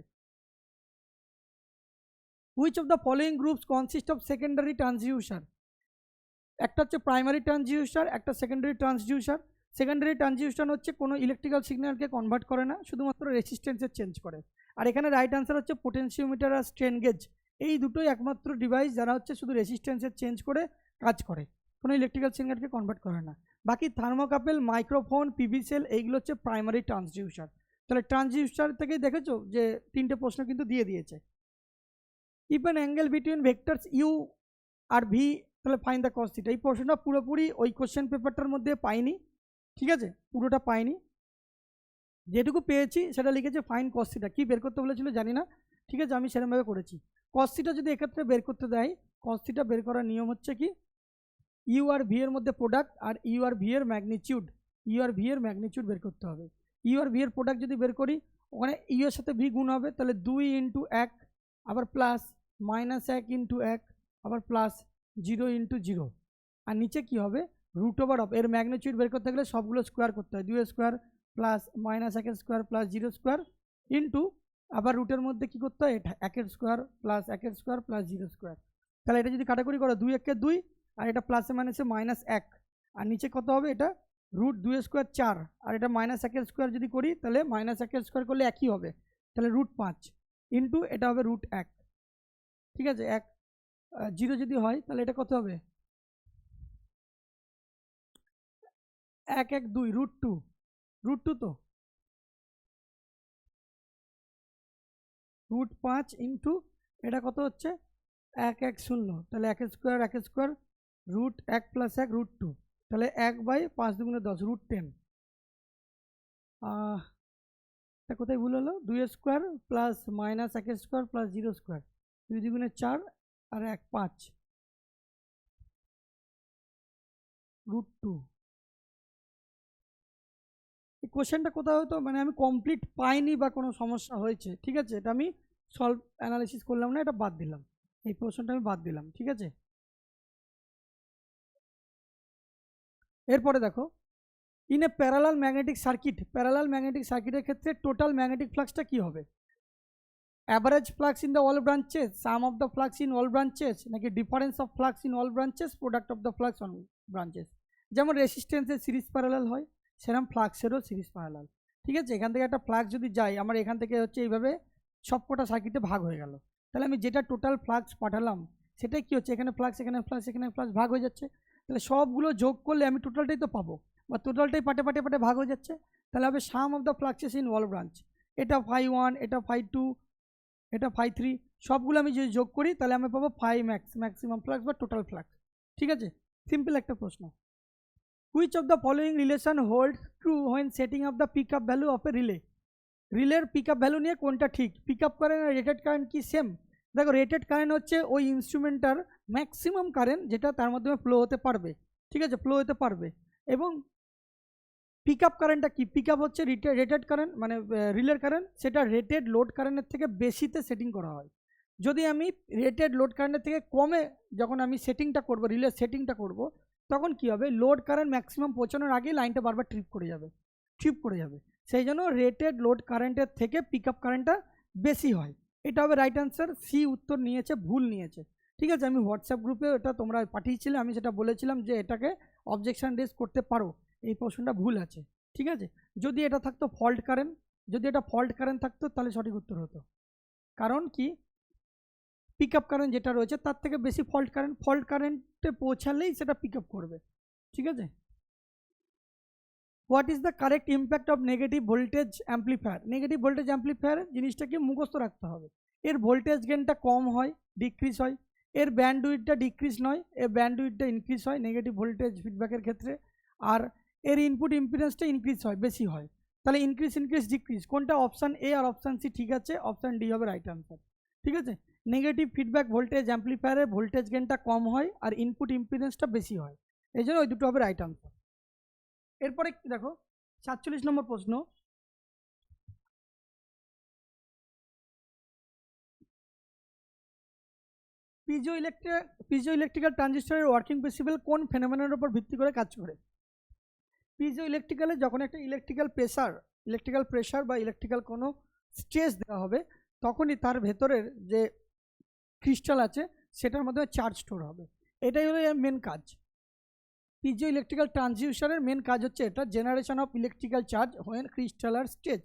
Which of the following groups consist of secondary transducer? একটা হচ্ছে প্রাইমারি ট্রান্সডিউসার, একটা সেকেন্ডারি ট্রান্সডিউসার। সেকেন্ডারি ট্রান্সডিউসার হচ্ছে কোনো ইলেকট্রিক্যাল সিগন্যালকে কনভার্ট করে না, শুধুমাত্র রেসিস্টেন্সের চেঞ্জ করে। আর এখানে রাইট আনসার হচ্ছে পোটেনশিওমিটার আর স্ট্রেন গেজ। এই দুটোই একমাত্র ডিভাইস যারা হচ্ছে শুধু রেসিস্টেন্সের চেঞ্জ করে কাজ করে, কোনো ইলেকট্রিক্যাল সিগন্যালকে কনভার্ট করে না। বাকি থার্মোকাপেল, মাইক্রোফোন, পিভি সেল এইগুলো হচ্ছে প্রাইমারি ট্রান্সডিউসার। তাহলে ট্রান্সডিউসার থেকেই দেখেছো যে 3টে প্রশ্ন কিন্তু দিয়ে দিয়েছে। If an angle between vectors U আর ভি, তাহলে ফাইন দ্য কস থিটা। এই প্রশ্নটা পুরোপুরি ওই কোশ্চেন পেপারটার মধ্যে পাইনি, ঠিক আছে, পুরোটা পাইনি, যেটুকু পেয়েছি সেটা লিখেছে ফাইন কস থিটা। কী বের করতে বলেছিল জানি না, ঠিক আছে, আমি সেরকমভাবে করেছি। কস থিটা যদি এক্ষেত্রে বের করতে দেয়, কস থিটা বের করার নিয়ম হচ্ছে কি, ইউ আর ভি এর মধ্যে প্রোডাক্ট আর ইউ আর ভি এর ম্যাগনিচিউড, ইউ আর ভি এর ম্যাগনিচিউড বের করতে হবে। ইউ আর ভি এর প্রোডাক্ট যদি বের করি, ওখানে ইউ এর সাথে ভি গুণ হবে, তাহলে 2 × 1, আবার প্লাস -1 × 1, আবার প্লাস 0 × 0, আর নিচে কি হবে, √ওভার এর ম্যাগনিচিউড বের করতে গেলে সবগুলো স্কোয়ার করতে হয়, 2 square plus -1 square plus 0 square into, আবার রুটের মধ্যে কি করতে হয়, 1 square plus 1 square plus 0 square. তাহলে এটা যদি কাটাকুটি করো 2 × 2, আর এটা প্লাসে মাইনাসে -1, আর নিচে কত হবে, এটা √2 স্কোয়ার 4, আর এটা -1 স্কোয়ার যদি করি তাহলে -1 স্কোয়ার করলে একই হবে, তাহলে √5 ইন্টু এটা হবে √1, ঠিক আছে, 0 যদি হয় তাহলে এটা কত হবে, 1 1 2 √2 তো √5 ইন্টু এটা কত হচ্ছে 1 1 0, তাহলে 1 স্কোয়ার √1 + 1 √2, তাহলে 1/5 × 10 √10। এটা কোথায় ভুল হলো, 2 square plus -1 square plus 0 square, 2 × 2 = 4 আর 1 5 √2। এই কোশ্চেনটা কোথাও হয়তো মানে আমি কমপ্লিট পাইনি বা কোনো সমস্যা হয়েছে, ঠিক আছে, এটা আমি সলভ অ্যানালিসিস করলাম না, এটা বাদ দিলাম, এই প্রশ্নটা আমি বাদ দিলাম, ঠিক আছে। এরপরে দেখো, in a parallel magnetic circuit, parallel magnetic সার্কিটের ক্ষেত্রে টোটাল ম্যাগনেটিক ফ্লাক্সটা কি হবে, average flux in the all branches, sum of the flux in all branches, নাকি difference of flux in all branches, product of the flux on branches. যেমন রেসিস্টেন্সের series parallel হয় সেরকম ফ্লাক্সেরও সিরিজ প্যারালাল, ঠিক আছে। এখান থেকে একটা ফ্লাক্স যদি যায়, আমার এখান থেকে হচ্ছে এইভাবে সবকটা সার্কিটে ভাগ হয়ে গেল, তাহলে আমি যেটা টোটাল ফ্লাক্স পাঠালাম সেটাই কি হচ্ছে, এখানে ফ্লাক্স এখানে ফ্লাক্স এখানে ফ্লাক্স ভাগ হয়ে যাচ্ছে, তাহলে সবগুলো যোগ করলে আমি টোটালটাই তো পাবো, বা টোটালটাই পাটে পাটে পাটে ভাগ হয়ে যাচ্ছে, তাহলে হবে sum of the fluxes in all branch. এটা φ1, এটা φ2, এটা φ3, সবগুলো আমি যদি যোগ করি তাহলে আমি পাবো φmax, ম্যাক্সিমাম ফ্লাক্স বা টোটাল ফ্লাক্স, ঠিক আছে। সিম্পল একটা প্রশ্ন। Which of the following relation hold true when setting of the pick up value of a relay? রিলের পিক আপ ভ্যালু নিয়ে কোনটা ঠিক, পিক আপ কারেন্ট আর রেটেড কারেন্ট কি সেম? দেখো, রেটেড কারেন্ট হচ্ছে ওই ইনস্ট্রুমেন্টটার ম্যাক্সিমাম কারেন্ট যেটা তার মাধ্যমে ফ্লো হতে পারবে, ঠিক আছে, ফ্লো হতে পারবে। এবং পিক আপ কারেন্টটা কি, পিক আপ হচ্ছে রেটেড কারেন্ট, মানে রিলের কারেন্ট, সেটা রেটেড লোড কারেন্টের থেকে বেশিতে সেটিং করা হয়। যদি আমি রেটেড লোড কারেন্টের থেকে কমে যখন আমি সেটিংটা করব, রিলের সেটিংটা করব, তখন কি হবে, লোড কারেন্ট ম্যাক্সিমাম পৌঁছানোর আগে লাইনটা বারবার ট্রিপ করে যাবে, সেই জন্য রেটেড লোড কারেন্টের থেকে পিক আপ কারেন্টটা বেশি হয়। এটা হবে রাইট অ্যান্সার। সি উত্তর নিয়েছে, ভুল নিয়েছে। ঠিক আছে, আমি হোয়াটসঅ্যাপ গ্রুপে এটা তোমরা পাঠিয়েছিলে, আমি সেটা বলেছিলাম যে এটাকে অবজেকশন রেজ করতে পারো, এই প্রশ্নটা ভুল আছে। ঠিক আছে, যদি এটা থাকতো ফল্ট কারেন্ট, যদি এটা ফল্ট কারেন্ট থাকতো তাহলে সঠিক উত্তর হতো। কারণ কি, পিক আপ কারেন্ট যেটা রয়েছে তার থেকে বেশি ফল্ট কারেন্টে পৌঁছালেই সেটা পিক আপ করবে। ঠিক আছে, what is the correct impact of negative voltage amplifier? Negative voltage amplifier জিনিসটাকে মুখস্থ রাখতে হবে। এর ভোল্টেজ গেনটা কম হয়, ডিক্রিজ হয়। এর ব্যান্ডউইডটা ডিক্রিজ নয়, এর ব্যান্ডউইডটা ইনক্রিজ হয় নেগেটিভ ভোল্টেজ ফিডব্যাকের ক্ষেত্রে। আর এর ইনপুট ইম্পিডেন্সটা ইনক্রিজ হয়, বেশি হয়। তাহলে ইনক্রিজ ডিক্রিজ কোনটা? অপশান এ আর অপশান সি ঠিক আছে, অপশান ডি হবে রাইট আনসার। ঠিক আছে, নেগেটিভ ফিডব্যাক ভোল্টেজ অ্যাম্পলিফায়ারের ভোল্টেজ গেনটা কম হয় আর ইনপুট ইম্পিডেন্সটা বেশি হয়, এই জন্য ওই দুটো হবে রাইট আনসার। এরপরে দেখো 47 নম্বর প্রশ্ন, পিজো ইলেকট্রিক্যাল ট্রানজিস্টরের ওয়ার্কিং প্রিন্সিপাল কোন ফেনোমেনার উপর ভিত্তি করে কাজ করে? পিজো ইলেকট্রিক্যালে যখন একটা ইলেকট্রিক্যাল প্রেসার বা ইলেকট্রিক্যাল কোনো স্ট্রেস দেওয়া হবে, তখনই তার ভেতরের যে ক্রিস্টাল আছে সেটার মধ্যে চার্জ স্টোর হবে। এটাই হলো এর মেন কাজ। পিজো ইলেকট্রিক্যাল ট্রানজিস্টরের মেন কাজ হচ্ছে এটা, generation of electrical charge when crystal are stressed.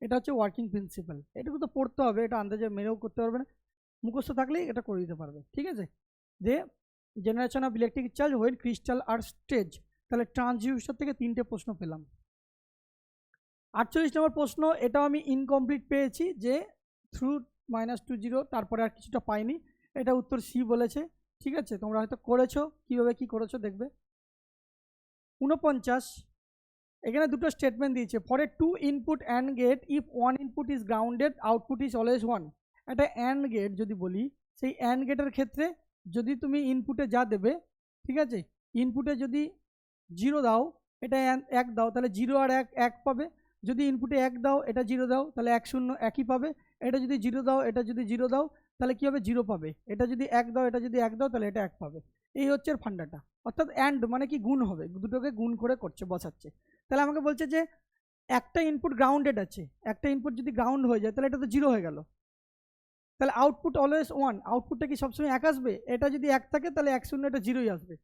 এটা হচ্ছে ওয়ার্কিং প্রিন্সিপাল। এটুকু তো পড়তে হবে, এটা আন্দাজে মেরেও করতে পারবে না, মুখস্থ থাকলেই এটা করে দিতে পারবে। ঠিক আছে, যে generation of electric charge when crystal are stressed. তাহলে ট্রানজিস্টর থেকে 3টে প্রশ্ন পেলাম। 48 নম্বর প্রশ্ন, এটাও আমি ইনকমপ্লিট পেয়েছি, যে থ্রু -20, তারপরে আর কিছুটা পাইনি। এটা উত্তর সি বলেছে। ঠিক আছে, তোমরা হয়তো করেছো, কীভাবে কী করেছো দেখবে। 49, এখানে দুটো স্টেটমেন্ট দিয়েছে। For a 2 input AND gate, if 1 input is grounded output is always 1। একটা অ্যান্ড গেট যদি বলি, সেই অ্যান্ড গেটের ক্ষেত্রে যদি তুমি ইনপুটে যা দেবে, ঠিক আছে, ইনপুটে যদি 0 দাও, এটা 1 দাও, তাহলে 0 আর 1 1 পাবে। যদি ইনপুটে 1 দাও, এটা 0 দাও, তাহলে 1 0 একই পাবে। এটা যদি 0 দাও, এটা যদি 0 দাও, তাহলে কী হবে? 0 পাবে। এটা যদি 1 দাও, এটা যদি 1 দাও, তাহলে এটা 1 পাবে। এই হচ্ছে ফান্ডাটা। অর্থাৎ অ্যান্ড মানে কি, গুণ হবে, দুটোকে গুণ করে করছে, বসাচ্ছে। তাহলে আমাকে বলছে যে একটা ইনপুট গ্রাউন্ডেড আছে, একটা ইনপুট যদি গ্রাউন্ড হয়ে যায় তাহলে এটা তো 0 হয়ে গেল। তাহলে আউটপুট অলওয়েজ 1, আউটপুটটা কি সবসময় 1 আসবে? এটা যদি 1 থাকে তাহলে 1 0, এটা 0ই আসবে,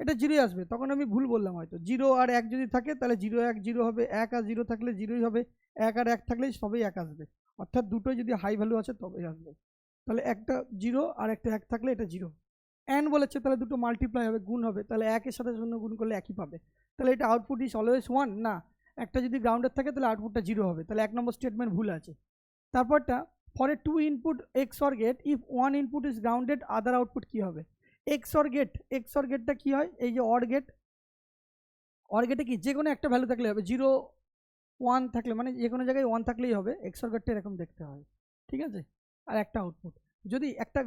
এটা 0ই আসবে। তখন আমি ভুল বললাম হয়তো, 0 আর 1 যদি থাকে তাহলে 0 1 0 হবে, 1 আর 0 থাকলে 0ই হবে, 1 আর 1 থাকলে সবই 1 আসবে। অর্থাৎ দুটোই যদি হাই ভ্যালু আছে তবেই আসবে। তাহলে একটা 0 আর একটা 1 থাকলে এটা 0। অ্যান্ড বলেছে তাহলে দুটো মাল্টিপ্লাই হবে, গুণ হবে, তাহলে 1 এর সাথে 0 গুণ করলে একই পাবে। তাহলে এটা আউটপুট ইজ অলওয়েজ 1 না, একটা যদি গ্রাউন্ডেড থাকে তাহলে আউটপুটটা 0 হবে। তাহলে 1 নম্বর স্টেটমেন্ট ভুল আছে। তারপরটা, for a 2 input XOR gate, if 1 input is grounded other output কী হবে? XOR গেটটা কী হয়? এই যে অর গেটে কি যে কোনো একটা ভ্যালু থাকলে হবে, 0 1 থাকলে মানে যে কোনো জায়গায় 1 থাকলেই হবে। XOR গেটটা এরকম দেখতে হয়। ঠিক আছে, আর একটা আউটপুট যদি একটা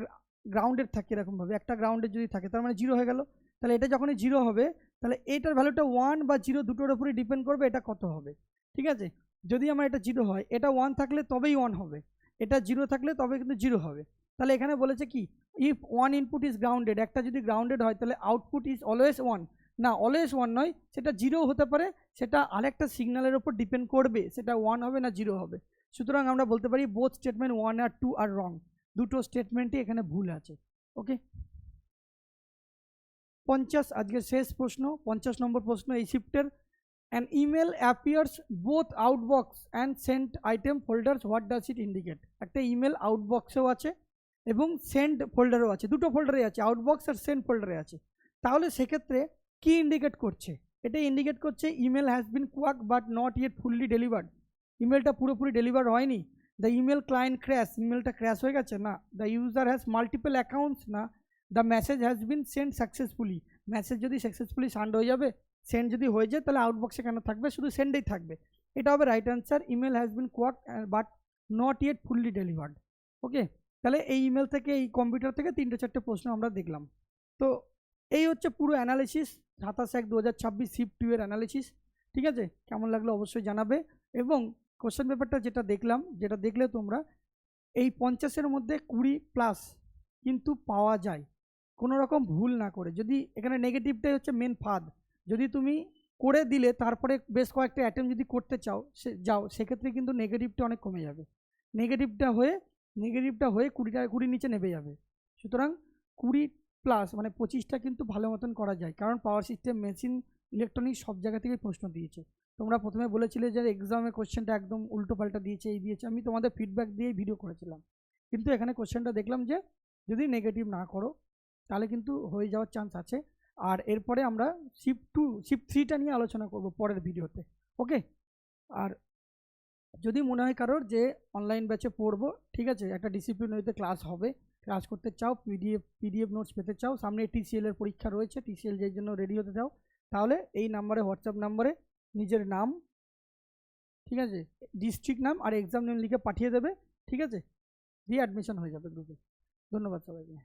গ্রাউন্ডেড থাকে, এরকমভাবে একটা গ্রাউন্ডেড যদি থাকে তার মানে 0 হয়ে গেল। তাহলে এটা যখনই 0 হবে তাহলে এটার ভ্যালুটা 1 বা 0 দুটোর উপরই ডিপেন্ড করবে এটা কত হবে। ঠিক আছে, যদি আমার এটা 0 হয়, এটা 1 থাকলে তবেই 1 হবে, এটা 0 থাকলে তবে কিন্তু 0 হবে। তাহলে এখানে বলেছে কি, ইফ 1 ইনপুট ইজ গ্রাউন্ডেড, একটা যদি গ্রাউন্ডেড হয় তাহলে আউটপুট ইজ অলওয়েজ 1 না, অলওয়েজ 1 নয়, সেটা 0 হতে পারে, সেটা আরেকটা সিগন্যালের উপর ডিপেন্ড করবে, সেটা 1 হবে না 0 হবে। সুতরাং আমরা বলতে পারি বোথ স্টেটমেন্ট 1 আর 2 আর রং, দুটো স্টেটমেন্টই এখানে ভুল আছে। ওকে, 50 আজকের শেষ প্রশ্ন, 50 নম্বর প্রশ্ন এই শিফটের। An email appears both outbox and sent item folders, what does it indicate? একটা ইমেল আউটবক্সেও আছে এবং সেন্ড ফোল্ডারও আছে, দুটো ফোল্ডারে আছে, আউটবক্স আর সেন্ড ফোল্ডারে আছে। তাহলে সেক্ষেত্রে কি ইন্ডিকেট করছে? এটা ইন্ডিকেট করছে email has been queued but not yet fully delivered. ইমেলটা পুরোপুরি ডেলিভার হয়নি। দ্য ইমেল ক্লায়েন্ট ক্র্যাশ, ইমেলটা ক্র্যাশ হয়ে গেছে না। The user has multiple accounts না। The message has been send successfully, message যদি সাকসেসফুলি সেন্ড হয়ে যাবে, সেন্ড যদি হয়ে যায় তাহলে আউটবক্সে কেন থাকবে, শুধু সেন্ডেই থাকবে। এটা হবে right answer, email has been queued but not yet fully delivered. Okay, তাহলে এই ইমেল থেকে, এই কম্পিউটার থেকে 3টে 4টে প্রশ্ন আমরা দেখলাম। তো এই হচ্ছে পুরো অ্যানালিসিস 27/1/2026 শিফট 2 এর অ্যানালিসিস। ঠিক আছে, কেমন লাগলো অবশ্যই জানাবে। এবং কোশ্চেন পেপারটা যেটা দেখলাম, যেটা দেখলে তোমরা এই 50-এর মধ্যে 20+ কিন্তু পাওয়া যায়, কোনো রকম ভুল না করে। যদি এখানে নেগেটিভটাই হচ্ছে মেন ফাঁদ, যদি তুমি করে দিলে তারপরে বেশ কয়েকটা অ্যাটেম্প যদি করতে চাও যাও, সেক্ষেত্রে কিন্তু নেগেটিভটা অনেক কমে যাবে। নেগেটিভটা হয়ে নেগেটিভটা হয়ে 20 নিচে নেমে যাবে। সুতরাং 20+ মানে 25টা কিন্তু ভালো মতন করা যায়, কারণ পাওয়ার সিস্টেম, মেশিন, ইলেকট্রনিক্স সব জায়গা থেকেই প্রশ্ন দিয়েছে। তোমরা প্রথমে বলেছিলে যে এক্সামে কোশ্চেনটা একদম উল্টো পাল্টা দিয়েছে, এই দিয়েছে, আমি তোমাদের ফিডব্যাক দিয়েই ভিডিও করেছিলাম। কিন্তু এখানে কোশ্চেনটা দেখলাম যে যদি নেগেটিভ না করো তাহলে কিন্তু হয়ে যাওয়ার চান্স আছে। আর এরপরে আমরা শিফট 3টা নিয়ে আলোচনা করব পরের ভিডিওতে। ওকে। আর যদি মনে হয় কারোর যে অনলাইন ব্যাচে পড়বো, ঠিক আছে, একটা ডিসিপ্লিন ওয়েতে ক্লাস হবে, ক্লাস করতে চাও, পিডিএফ নোটস পেতে চাও, সামনে টিসিএল এর পরীক্ষা রয়েছে, টিসিএল যের জন্য রেডি হতে চাও, তাহলে এই নাম্বারে, হোয়াটসঅ্যাপ নাম্বারে নিজের নাম, ঠিক আছে, ডিস্ট্রিক্ট নাম আর এক্সাম নেম লিখে পাঠিয়ে দেবে, ঠিক আছে, দিয়ে অ্যাডমিশন হয়ে যাবে গ্রুপে। ধন্যবাদ সবাইকে।